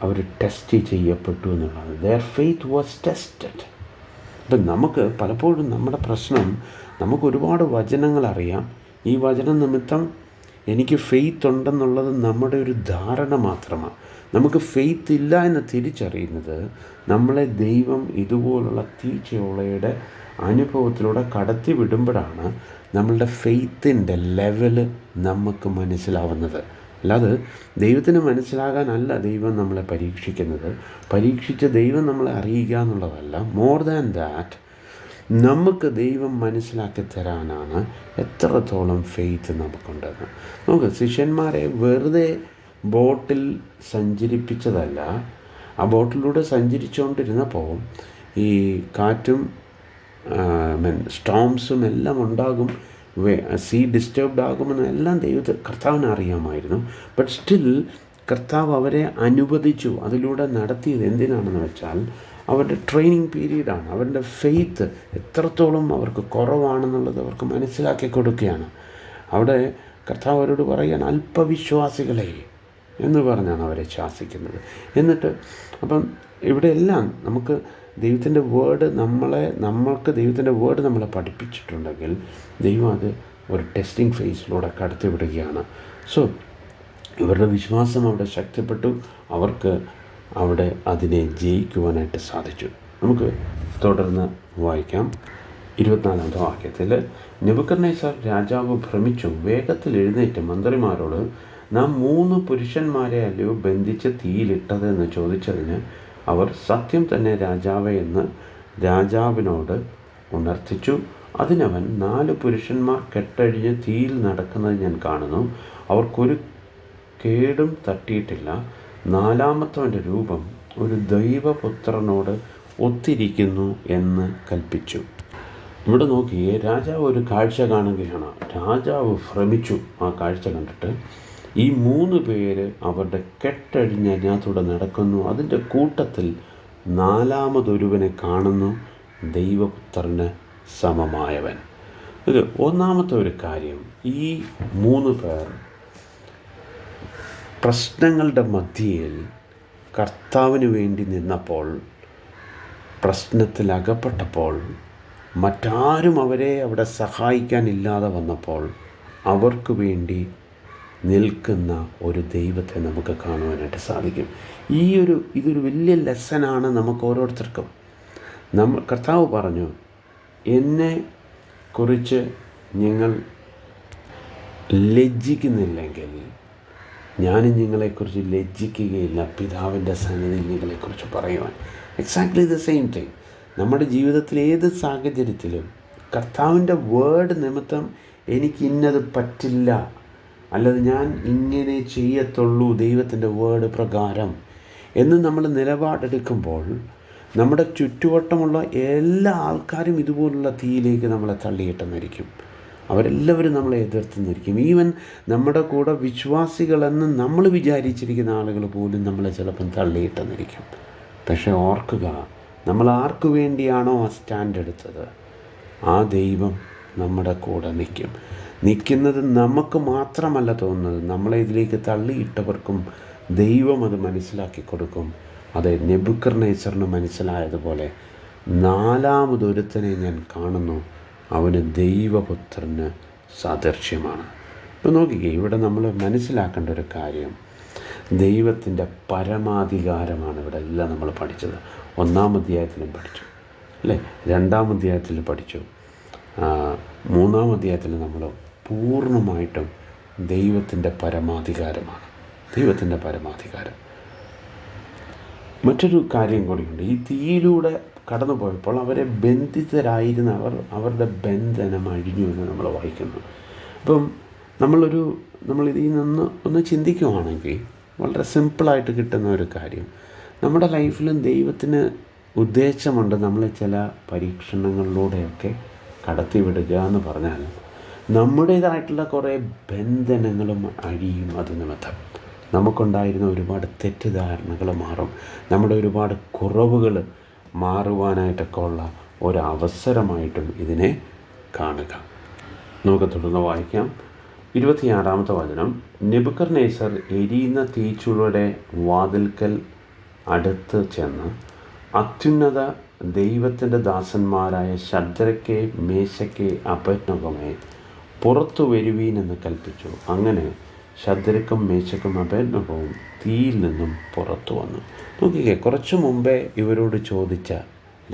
അവർ ടെസ്റ്റ് ചെയ്യപ്പെട്ടു എന്നുള്ളതാണ്. Their faith was tested. ഇപ്പം നമുക്ക് പലപ്പോഴും നമ്മുടെ പ്രശ്നം, നമുക്ക് ഒരുപാട് വചനങ്ങൾ അറിയാം. ഈ വചനം നിമിത്തം എനിക്ക് ഫെയ്ത്ത് ഉണ്ടെന്നുള്ളത് നമ്മുടെ ഒരു ധാരണ മാത്രമാണ്. നമുക്ക് ഫെയ്ത്ത് ഇല്ല എന്ന് തിരിച്ചറിയുന്നത് നമ്മളെ ദൈവം ഇതുപോലുള്ള തീച്ചൂളയുടെ അനുഭവത്തിലൂടെ കടത്തി വിടുമ്പോഴാണ് നമ്മളുടെ ഫെയ്ത്തിൻ്റെ ലെവല് നമുക്ക് മനസ്സിലാവുന്നത്. അല്ലാതെ ദൈവത്തിന് മനസ്സിലാകാനല്ല ദൈവം നമ്മളെ പരീക്ഷിക്കുന്നത്. പരീക്ഷിച്ച് ദൈവം നമ്മളെ അറിയുക എന്നുള്ളതല്ല. മോർ ദാൻ ദാറ്റ്, നമുക്ക് ദൈവം മനസ്സിലാക്കി തരാനാണ് എത്രത്തോളം ഫെയ്ത്ത് നമുക്കുണ്ടെന്ന്. നമുക്ക് ശിഷ്യന്മാരെ വെറുതെ ബോട്ടിൽ സഞ്ചരിപ്പിച്ചതല്ല. ആ ബോട്ടിലൂടെ സഞ്ചരിച്ചുകൊണ്ടിരുന്നപ്പോൾ ഈ കാറ്റും സ്റ്റോംസും എല്ലാം ഉണ്ടാകും, സീ ഡിസ്റ്റർബ്ഡ് ആകുമെന്ന് എല്ലാം കർത്താവിന് അറിയാമായിരുന്നു. ബട്ട് സ്റ്റിൽ കർത്താവ് അവരെ അനുവദിച്ചു. അതിലൂടെ നടത്തിയത് എന്തിനാണെന്ന് വെച്ചാൽ അവരുടെ ട്രെയിനിങ് പീരീഡാണ്. അവരുടെ ഫെയ്ത്ത് എത്രത്തോളം അവർക്ക് കുറവാണെന്നുള്ളത് അവർക്ക് മനസ്സിലാക്കി കൊടുക്കുകയാണ്. അവിടെ കർത്താവ് അവരോട് പറയുകയാണ്, അല്പവിശ്വാസികളെ എന്ന് പറഞ്ഞാണ് അവരെ ശാസിക്കുന്നത്. എന്നിട്ട് അപ്പം ഇവിടെയെല്ലാം നമുക്ക് ദൈവത്തിൻ്റെ വേർഡ് നമ്മൾക്ക് ദൈവത്തിൻ്റെ വേർഡ് നമ്മളെ പഠിപ്പിച്ചിട്ടുണ്ടെങ്കിൽ ദൈവം അത് ഒരു ടെസ്റ്റിംഗ് ഫേസിലൂടെ കടത്തി വിടുകയാണ്. സോ ഇവരുടെ വിശ്വാസം അവിടെ ശക്തിപ്പെട്ടു. അവർക്ക് അവിടെ അതിനെ ജയിക്കുവാനായിട്ട് സാധിച്ചു. നമുക്ക് തുടർന്ന് വായിക്കാം. 24-ാമത്തെ വാക്യത്തിൽ നെബൂഖദ്നേസർ രാജാവ് ഭ്രമിച്ചു, വേഗത്തിൽ എഴുന്നേറ്റ് മന്ത്രിമാരോട്, നാം 3 പുരുഷന്മാരെ അല്ലയോ ബന്ധിച്ച് തീയിലിട്ടതെന്ന് ചോദിച്ചതിന് അവർ, സത്യം തന്നെ രാജാവേ എന്ന് രാജാവിനോട് ഉണർത്തിച്ചു. അതിനവൻ, 4 പുരുഷന്മാർ കെട്ടഴിഞ്ഞ് തീയിൽ നടക്കുന്നത് ഞാൻ കാണുന്നു. അവർക്കൊരു കേടും തട്ടിയിട്ടില്ല. 4-മത്തവൻ്റെ രൂപം ഒരു ദൈവപുത്രനോട് ഒത്തിരിക്കുന്നു എന്ന് കൽപ്പിച്ചു. ഇവിടെ നോക്കിയേ, രാജാവ് ഒരു കാഴ്ച കാണുകയാണ്. രാജാവ് ഭ്രമിച്ചു ആ കാഴ്ച കണ്ടിട്ട്. ഈ 3 പേര് അവരുടെ കെട്ടഴിഞ്ഞ് അതിനകത്തൂടെ നടക്കുന്നു. അതിൻ്റെ കൂട്ടത്തിൽ 4-മതൊരുവനെ കാണുന്നു, ദൈവപുത്രന് സമമായവൻ. ഇത് ഒന്നാമത്തെ ഒരു കാര്യം. ഈ 3 പേർ പ്രശ്നങ്ങളുടെ മധ്യയിൽ കർത്താവിന് വേണ്ടി നിന്നപ്പോൾ, പ്രശ്നത്തിൽ അകപ്പെട്ടപ്പോൾ, മറ്റാരും അവരെ അവിടെ സഹായിക്കാനില്ലാതെ വന്നപ്പോൾ അവർക്ക് വേണ്ടി നിൽക്കുന്ന ഒരു ദൈവത്തെ നമുക്ക് കാണുവാനായിട്ട് സാധിക്കും. ഇതൊരു വലിയ ലെസനാണ് നമുക്ക് ഓരോരുത്തർക്കും. കർത്താവ് പറഞ്ഞു, എന്നെ കുറിച്ച് നിങ്ങൾ ലജ്ജിക്കുന്നില്ലെങ്കിൽ ഞാനും നിങ്ങളെക്കുറിച്ച് ലജ്ജിക്കുകയില്ല പിതാവിൻ്റെ സന്നിധിയിൽ നിങ്ങളെക്കുറിച്ച് പറയുവാൻ. Exactly the same thing. നമ്മുടെ ജീവിതത്തിൽ ഏത് സാഹചര്യത്തിലും കർത്താവിൻ്റെ വേർഡ് നിമിത്തം എനിക്ക് ഇന്നത് പറ്റില്ല, അല്ലാതെ ഞാൻ ഇങ്ങനെ ചെയ്യത്തുള്ളൂ ദൈവത്തിൻ്റെ വേർഡ് പ്രകാരം എന്ന് നമ്മൾ നിലപാടെടുക്കുമ്പോൾ നമ്മുടെ ചുറ്റുവട്ടമുള്ള എല്ലാ ആൾക്കാരും ഇതുപോലുള്ള തീയിലേക്ക് നമ്മളെ തള്ളിയിട്ടെന്നിരിക്കും. അവരെല്ലാവരും നമ്മളെ എതിർത്തുന്നിരിക്കും. ഈവൻ നമ്മുടെ കൂടെ വിശ്വാസികളെന്ന് നമ്മൾ വിചാരിച്ചിരിക്കുന്ന ആളുകൾ പോലും നമ്മളെ ചിലപ്പം തള്ളിയിട്ടെന്നിരിക്കും. പക്ഷേ ഓർക്കുക, നമ്മൾ ആർക്കു വേണ്ടിയാണോ ആ സ്റ്റാൻഡ് എടുത്തത്, ആ ദൈവം നമ്മുടെ കൂടെ നിൽക്കുന്നത് നമുക്ക് മാത്രമല്ല തോന്നുന്നത്, നമ്മളെ ഇതിലേക്ക് തള്ളിയിട്ടവർക്കും ദൈവം അത് മനസ്സിലാക്കി കൊടുക്കും. അതെ, നെബൂഖദ്നേസറിന് മനസ്സിലായതുപോലെ 4-മതൊരുത്തനെ ഞാൻ കാണുന്നു, അവന് ദൈവപുത്രന് സാദൃശ്യമാണ്. ഇപ്പോൾ നോക്കിക്കേ, ഇവിടെ നമ്മൾ മനസ്സിലാക്കേണ്ട ഒരു കാര്യം, ദൈവത്തിൻ്റെ പരമാധികാരമാണ് ഇവിടെ എല്ലാം നമ്മൾ പഠിച്ചത്. 1-ാം അധ്യായത്തിലും പഠിച്ചു അല്ലേ, 2-ാം അധ്യായത്തിൽ പഠിച്ചു, 3-ാം അധ്യായത്തിൽ നമ്മൾ പൂർണ്ണമായിട്ടും ദൈവത്തിൻ്റെ പരമാധികാരമാണ്. ദൈവത്തിൻ്റെ പരമാധികാരം. മറ്റൊരു കാര്യം കൂടിയുണ്ട്. ഈ തീയിലൂടെ കടന്നു പോയപ്പോൾ അവരെ ബന്ധിതരായിരുന്ന അവരുടെ ബന്ധനം അഴിഞ്ഞു എന്ന് നമ്മൾ വായിക്കുന്നു. അപ്പം നമ്മൾ ഇതിൽ നിന്ന് ഒന്ന് ചിന്തിക്കുവാണെങ്കിൽ വളരെ സിമ്പിളായിട്ട് കിട്ടുന്ന ഒരു കാര്യം, നമ്മുടെ ലൈഫിലും ദൈവത്തിന് ഉദ്ദേശമുണ്ട് നമ്മളെ ചില പരീക്ഷണങ്ങളിലൂടെയൊക്കെ കടത്തിവിടുക എന്ന് പറഞ്ഞാൽ നമ്മുടേതായിട്ടുള്ള കുറേ ബന്ധനങ്ങളും അഴിയും. അത് നിമിത്തം നമുക്കുണ്ടായിരുന്ന ഒരുപാട് തെറ്റിദ്ധാരണകൾ മാറും, നമ്മുടെ ഒരുപാട് കുറവുകൾ മാറുവാനായിട്ടൊക്കെ ഉള്ള ഒരവസരമായിട്ടും ഇതിനെ കാണുക. നമുക്ക് തുടർന്ന് വായിക്കാം. 26-ാമത്തെ വചനം. നെബൂഖദ്നേസർ എരിയുന്ന തീച്ചുളയുടെ വാതിൽക്കൽ അടുത്ത് ചെന്ന് അത്യുന്നത ദൈവത്തിൻ്റെ ദാസന്മാരായ ശദ്രക്കെ, മേശക്കെ, അബേദ്നെഗോവേ പുറത്തു വരുവീനെന്ന് കൽപ്പിച്ചു. അങ്ങനെ ശദ്രക്കും മേശക്കും അബേദ്നെഗോവും തീയിൽ നിന്നും പുറത്തു വന്നു. നോക്കിക്കേ, കുറച്ചു മുമ്പേ ഇവരോട് ചോദിച്ച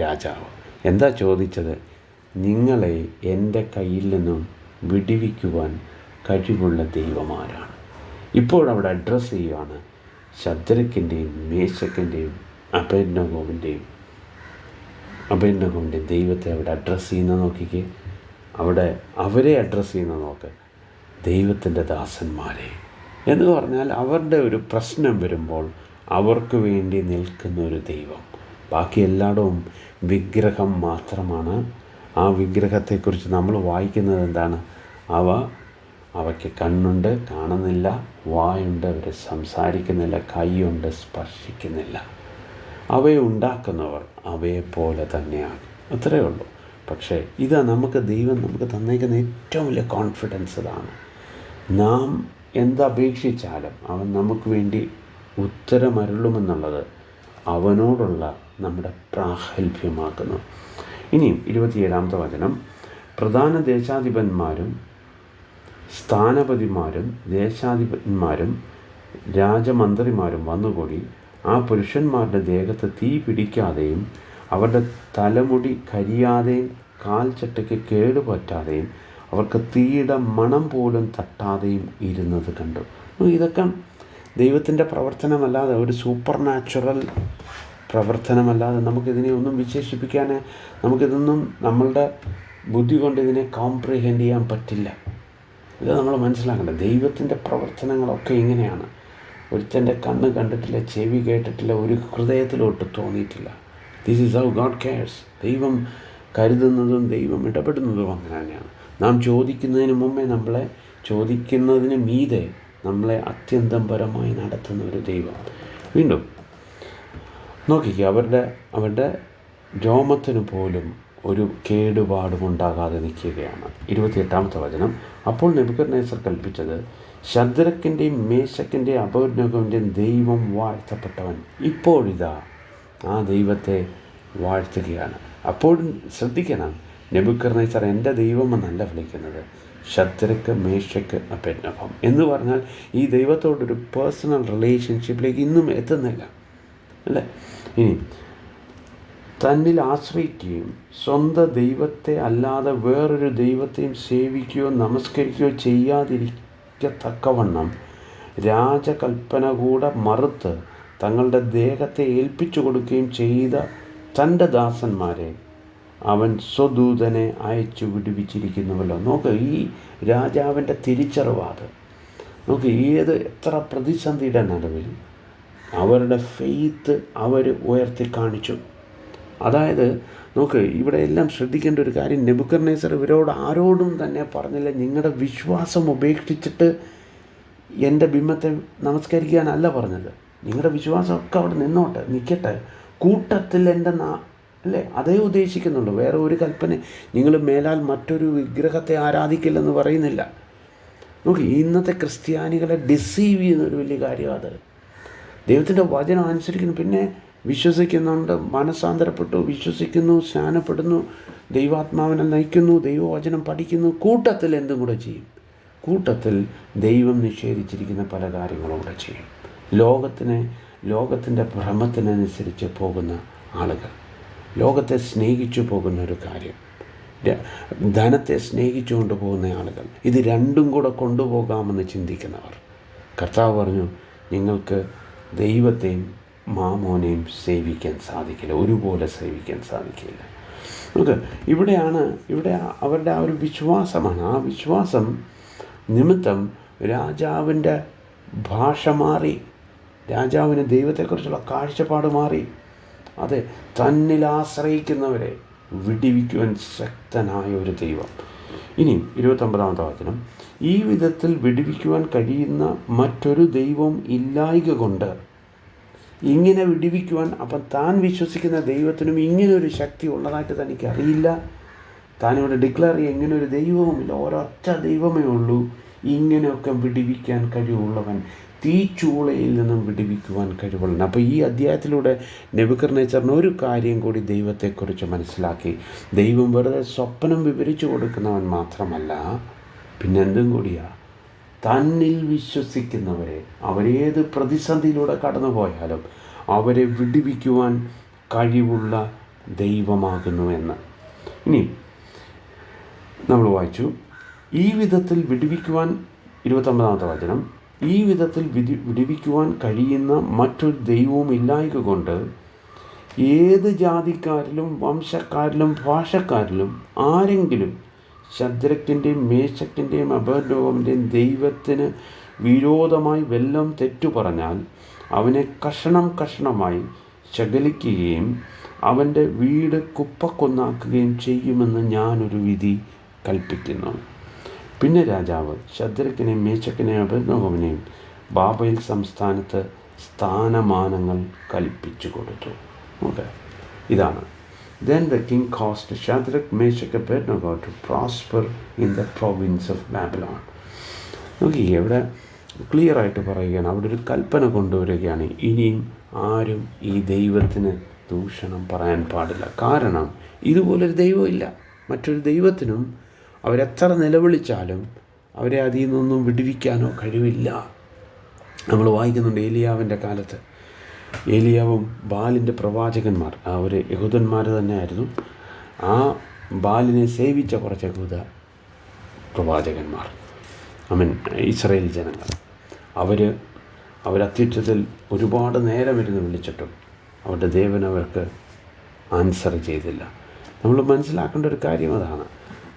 രാജാവ് എന്താ ചോദിച്ചത്? നിങ്ങളെ എൻ്റെ കയ്യിൽ നിന്നും വിടുവിക്കുവാൻ കഴിവുള്ള ദൈവമാരാണ്. ഇപ്പോഴവിടെ അഡ്രസ്സ് ചെയ്യുകയാണ് ശദ്രക്കിൻ്റെയും മേശക്കിൻ്റെയും അബേദ്നെഗോവിൻ്റെയും ദൈവത്തെ അവിടെ അഡ്രസ്സ് ചെയ്യുന്നത് നോക്കിക്കേ. അവിടെ അവരെ അഡ്രസ്സ് ചെയ്യുന്നത് നോക്ക്, ദൈവത്തിൻ്റെ ദാസന്മാരെ എന്ന് പറഞ്ഞാൽ അവരുടെ ഒരു പ്രശ്നം വരുമ്പോൾ അവർക്ക് വേണ്ടി നിൽക്കുന്ന ഒരു ദൈവം. ബാക്കി എല്ലായിടവും വിഗ്രഹം മാത്രമാണ്. ആ വിഗ്രഹത്തെക്കുറിച്ച് നമ്മൾ വായിക്കുന്നത് എന്താണ്? അവയ്ക്ക് കണ്ണുണ്ട്, കാണുന്നില്ല, വായുണ്ട്, അവർ സംസാരിക്കുന്നില്ല, കൈയുണ്ട്, സ്പർശിക്കുന്നില്ല. അവയെ ഉണ്ടാക്കുന്നവർ അവയെപ്പോലെ തന്നെയാണ്. അത്രയേ ഉള്ളൂ. പക്ഷേ ദൈവം നമുക്ക് തന്നേക്കുന്ന ഏറ്റവും വലിയ കോൺഫിഡൻസ് ഇതാണ്. നാം എന്തപേക്ഷിച്ചാലും അവൻ നമുക്ക് വേണ്ടി ഉത്തരമരുളുമെന്നുള്ളത് അവനോടുള്ള നമ്മുടെ പ്രാഗൽഭ്യമാക്കുന്നു. ഇനിയും 27-ാമത്തെ വചനം. പ്രധാന ദേശാധിപന്മാരും സ്ഥാനപതിമാരും ദേശാധിപന്മാരും രാജമന്ത്രിമാരും വന്നുകൂടി ആ പുരുഷന്മാരുടെ ദേഹത്ത് തീ പിടിക്കാതെയും അവരുടെ തലമുടി കരിയാതെയും കാൽച്ചട്ടയ്ക്ക് കേടുപറ്റാതെയും അവർക്ക് തീയുടെ മണം പോലും തട്ടാതെയും ഇരുന്നത് കണ്ടു. ഇതൊക്കെ ദൈവത്തിൻ്റെ പ്രവർത്തനമല്ലാതെ, ഒരു സൂപ്പർ നാച്ചുറൽ പ്രവർത്തനമല്ലാതെ നമുക്കിതിനെ ഒന്നും വിശേഷിപ്പിക്കാൻ, നമുക്കിതൊന്നും നമ്മളുടെ ബുദ്ധി കൊണ്ട് ഇതിനെ കോംപ്രിഹെൻഡ് ചെയ്യാൻ പറ്റില്ല. ഇത് നമ്മൾ മനസ്സിലാക്കേണ്ടത്. ദൈവത്തിൻ്റെ പ്രവർത്തനങ്ങളൊക്കെ ഇങ്ങനെയാണ്. ഒരുത്തൻ്റെ കണ്ണ് കണ്ടിട്ടില്ല, ചെവി കേട്ടിട്ടില്ല, ഒരു ഹൃദയത്തിലോട്ട് തോന്നിയിട്ടില്ല. This is how God CARES. ദൈവം കരുതുന്നതും ദൈവം ഇടപെടുന്നതും അങ്ങനെ തന്നെയാണ്. നാം ചോദിക്കുന്നതിന് മുമ്പേ, നമ്മളെ ചോദിക്കുന്നതിന് മീതെ നമ്മളെ അത്യന്തം പരമായി നടത്തുന്ന ഒരു ദൈവം. വീണ്ടും നോക്കിക്കുക, അവരുടെ രോമത്തിന് പോലും ഒരു കേടുപാടും ഉണ്ടാകാതെ നിൽക്കുകയാണ്. 28-ാമത്തെ വചനം. അപ്പോൾ നെബൂഖദ്നേസർ കൽപ്പിച്ചത്, ശദ്രക്കിൻ്റെയും മേശക്കിൻ്റെയും അബേദ്നെഗോവിൻ്റെയും ദൈവം വാഴ്ത്തപ്പെട്ടവൻ. ഇപ്പോഴിതാ ആ ദൈവത്തെ വാഴ്ത്തുകയാണ്. അപ്പോഴും ശ്രദ്ധിക്കണം, നെബൂഖദ്നേസർ എൻ്റെ ദൈവമെന്നല്ല വിളിക്കുന്നത്, ശദ്രക്ക്, മേശക്ക്, അബേദ്നെഗോ എന്ന് പറഞ്ഞാൽ ഈ ദൈവത്തോടൊരു പേഴ്സണൽ റിലേഷൻഷിപ്പിലേക്ക് ഇന്നും എത്തുന്നില്ല, അല്ലേ? ഇനി തന്നിൽ ആശ്രയിക്കുകയും സ്വന്തം ദൈവത്തെ അല്ലാതെ വേറൊരു ദൈവത്തെയും സേവിക്കുകയോ നമസ്കരിക്കുകയോ ചെയ്യാതിരിക്കത്തക്കവണ്ണം രാജകൽപ്പന കൂടെ മറുത്ത് തങ്ങളുടെ ദേഹത്തെ ഏൽപ്പിച്ചു കൊടുക്കുകയും ചെയ്ത തൻ്റെ ദാസന്മാരെ അവൻ സ്വദൂതനെ അയച്ചു വിടുവിച്ചിരിക്കുന്നുവല്ലോ. നോക്ക്, ഈ രാജാവിൻ്റെ തിരിച്ചറിവാത്. നോക്ക്, എത്ര പ്രതിസന്ധിയുടെ നടുവിൽ അവരുടെ ഫെയ്ത്ത് അവർ ഉയർത്തി കാണിച്ചു. അതായത് നോക്ക്, ഇവിടെ എല്ലാം ശ്രദ്ധിക്കേണ്ട ഒരു കാര്യം, നെബൂഖദ്നേസർ ഇവരോട് ആരോടും തന്നെ പറഞ്ഞില്ല, നിങ്ങളുടെ വിശ്വാസം ഉപേക്ഷിച്ചിട്ട് എൻ്റെ ബിംബത്തെ നമസ്കരിക്കാനല്ല പറഞ്ഞത്. നിങ്ങളുടെ വിശ്വാസമൊക്കെ അവിടെ നിൽക്കട്ടെ, കൂട്ടത്തിൽ എൻ്റെ അല്ലേ, അതേ ഉദ്ദേശിക്കുന്നുള്ളൂ. വേറെ ഒരു കൽപ്പന, നിങ്ങൾ മേലാൽ മറ്റൊരു വിഗ്രഹത്തെ ആരാധിക്കില്ലെന്ന് പറയുന്നില്ല. നോക്കി, ഇന്നത്തെ ക്രിസ്ത്യാനികളെ ഡിസീവ് ചെയ്യുന്നൊരു വലിയ കാര്യം അത്. ദൈവത്തിൻ്റെ വചനം അനുസരിക്കുന്നു, പിന്നെ വിശ്വസിക്കുന്നുണ്ട്, മനസ്സാന്തരപ്പെട്ടു, വിശ്വസിക്കുന്നു, സ്നാനപ്പെടുന്നു, ദൈവാത്മാവിനെ നയിക്കുന്നു, ദൈവവചനം പഠിക്കുന്നു, കൂട്ടത്തിൽ എന്തും കൂടെ ചെയ്യും. കൂട്ടത്തിൽ ദൈവം നിഷേധിച്ചിരിക്കുന്ന പല കാര്യങ്ങളും കൂടെ ചെയ്യും. ലോകത്തിൻ്റെ ഭ്രമത്തിനനുസരിച്ച് പോകുന്ന ആളുകൾ, ലോകത്തെ സ്നേഹിച്ചു പോകുന്ന ഒരു കാര്യം, ധനത്തെ സ്നേഹിച്ചുകൊണ്ട് പോകുന്ന ആളുകൾ, ഇത് രണ്ടും കൂടെ കൊണ്ടുപോകാമെന്ന് ചിന്തിക്കുന്നവർ. കർത്താവ് പറഞ്ഞു, നിങ്ങൾക്ക് ദൈവത്തെയും മാമോനെയും സേവിക്കാൻ സാധിക്കില്ല, ഒരുപോലെ സേവിക്കാൻ സാധിക്കില്ല. നമുക്ക് ഇവിടെ അവരുടെ ആ ഒരു വിശ്വാസമാണ്. ആ വിശ്വാസം നിമിത്തം രാജാവിൻ്റെ ഭാഷ മാറി, രാജാവിന് ദൈവത്തെക്കുറിച്ചുള്ള കാഴ്ചപ്പാട് മാറി. അതെ, തന്നിൽ ആശ്രയിക്കുന്നവരെ വിടിവിക്കുവാൻ ശക്തനായ ഒരു ദൈവം. ഇനിയും 29-ാമത്തെ വചനം. ഈ വിധത്തിൽ വിടിവിക്കുവാൻ കഴിയുന്ന മറ്റൊരു ദൈവവും ഇല്ലായ്ക കൊണ്ട് ഇങ്ങനെ വിടിവിക്കുവാൻ, അപ്പം താൻ വിശ്വസിക്കുന്ന ദൈവത്തിനും ഇങ്ങനൊരു ശക്തി ഉള്ളതായിട്ട് തനിക്ക് അറിയില്ല. താനിവിടെ ഡിക്ലെയർ ചെയ്യുക, ഇങ്ങനൊരു ദൈവവുമില്ല, ഒരൊറ്റ ദൈവമേ ഉള്ളൂ ഇങ്ങനെയൊക്കെ വിടിവിക്കാൻ കഴിവുള്ളവൻ, തീച്ചൂളയിൽ നിന്നും വിടിവിക്കുവാൻ കഴിവുള്ളവൻ. അപ്പോൾ ഈ അധ്യായത്തിലൂടെ നെബൂഖദ്നേസറിന് ഒരു കാര്യം കൂടി ദൈവത്തെക്കുറിച്ച് മനസ്സിലാക്കി. ദൈവം വെറുതെ സ്വപ്നം വിവരിച്ചു കൊടുക്കുന്നവൻ മാത്രമല്ല, പിന്നെന്തും കൂടിയാ, തന്നിൽ വിശ്വസിക്കുന്നവരെ, അവരേത് പ്രതിസന്ധിയിലൂടെ കടന്നു പോയാലും അവരെ വിടുവിക്കുവാൻ കഴിവുള്ള ദൈവമാകുന്നു എന്ന്. ഇനി നമ്മൾ വായിച്ചു, ഈ വിധത്തിൽ വിടുവിക്കുവാൻ, 29-ാമത്തെ വചനം. ഈ വിധത്തിൽ വിടുവിക്കുവാൻ കഴിയുന്ന മറ്റൊരു ദൈവവും ഇല്ലായ്ക കൊണ്ട് ഏത് ജാതിക്കാരിലും വംശക്കാരിലും ഭാഷക്കാരിലും ആരെങ്കിലും ശദ്രക്കിൻ്റെയും മേശക്കിൻ്റെയും അബേദ്നെഗോവിൻ്റെയും ദൈവത്തിന് വിരോധമായി വല്ലതും തെറ്റു പറഞ്ഞാൽ അവനെ കഷണമായി ശകലിക്കുകയും അവൻ്റെ വീട് കുപ്പക്കൊന്നാക്കുകയും ചെയ്യുമെന്ന് ഞാനൊരു വിധി കൽപ്പിക്കുന്നു. പിന്നെ രാജാവ് ശദ്രക്കിനെയും മേശക്കിനെയും അബേദ്നെഗോവിനെയും ബാബേൽ സംസ്ഥാനത്ത് സ്ഥാനമാനങ്ങൾ കൽപ്പിച്ചു കൊടുത്തു. ഓക്കെ, ഇതാണ്. Then the king caused Shadrach, Meshach, and Abednego to prosper in the province of Babylon. നോക്കി, ഇവിടെ ക്ലിയറായിട്ട് പറയുകയാണ്, അവിടെ ഒരു കൽപ്പന കൊണ്ടുവരികയാണ്, ഇനിയും ആരും ഈ ദൈവത്തിന് ദൂഷണം പറയാൻ പാടില്ല. കാരണം ഇതുപോലൊരു ദൈവമില്ല. മറ്റൊരു ദൈവത്തിനും അവരെത്ര നിലവിളിച്ചാലും അവരെ അതിൽ നിന്നൊന്നും വിടുവിക്കാനോ കഴിവില്ല. നമ്മൾ വായിക്കുന്നുണ്ട് ഏലിയാവിൻ്റെ കാലത്ത്, ഏലിയാവും ബാലിൻ്റെ പ്രവാചകന്മാർ അവർ യഹൂദന്മാർ തന്നെയായിരുന്നു. ആ ബാലിനെ സേവിച്ച കുറച്ച് യഹൂദ പ്രവാചകന്മാർ, ഇസ്രായേൽ ജനങ്ങൾ, അവരത്യുച്ചത്തിൽ ഒരുപാട് നേരമിരുന്ന് വിളിച്ചിട്ടും അവരുടെ ദേവൻ അവർക്ക് ആൻസർ ചെയ്തില്ല. നമ്മൾ മനസ്സിലാക്കേണ്ട ഒരു കാര്യം അതാണ്.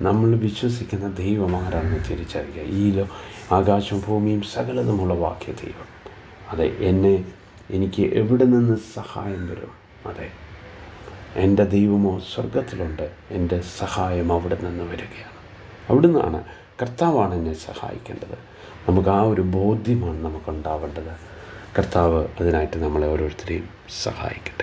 നമ്മൾ വിശ്വസിക്കുന്ന ദൈവം ആരാണെന്ന് തിരിച്ചറിയുക. ഈ ആകാശവും ഭൂമിയും സകലതുമുള്ള വാക്യ ദൈവം. അതെ, എനിക്ക് എവിടെ നിന്ന് സഹായം വരും? അതെ, എൻ്റെ ദൈവമോ സ്വർഗത്തിലുണ്ട്, എൻ്റെ സഹായം അവിടെ നിന്ന് വരികയാണ്. അവിടുന്നാണ്, കർത്താവാണ് എന്നെ സഹായിക്കേണ്ടത്. നമുക്ക് ആ ഒരു ബോധ്യമാണ് നമുക്കുണ്ടാവേണ്ടത്. കർത്താവ് അതിനായിട്ട് നമ്മളെ ഓരോരുത്തരെയും സഹായിക്കട്ടെ.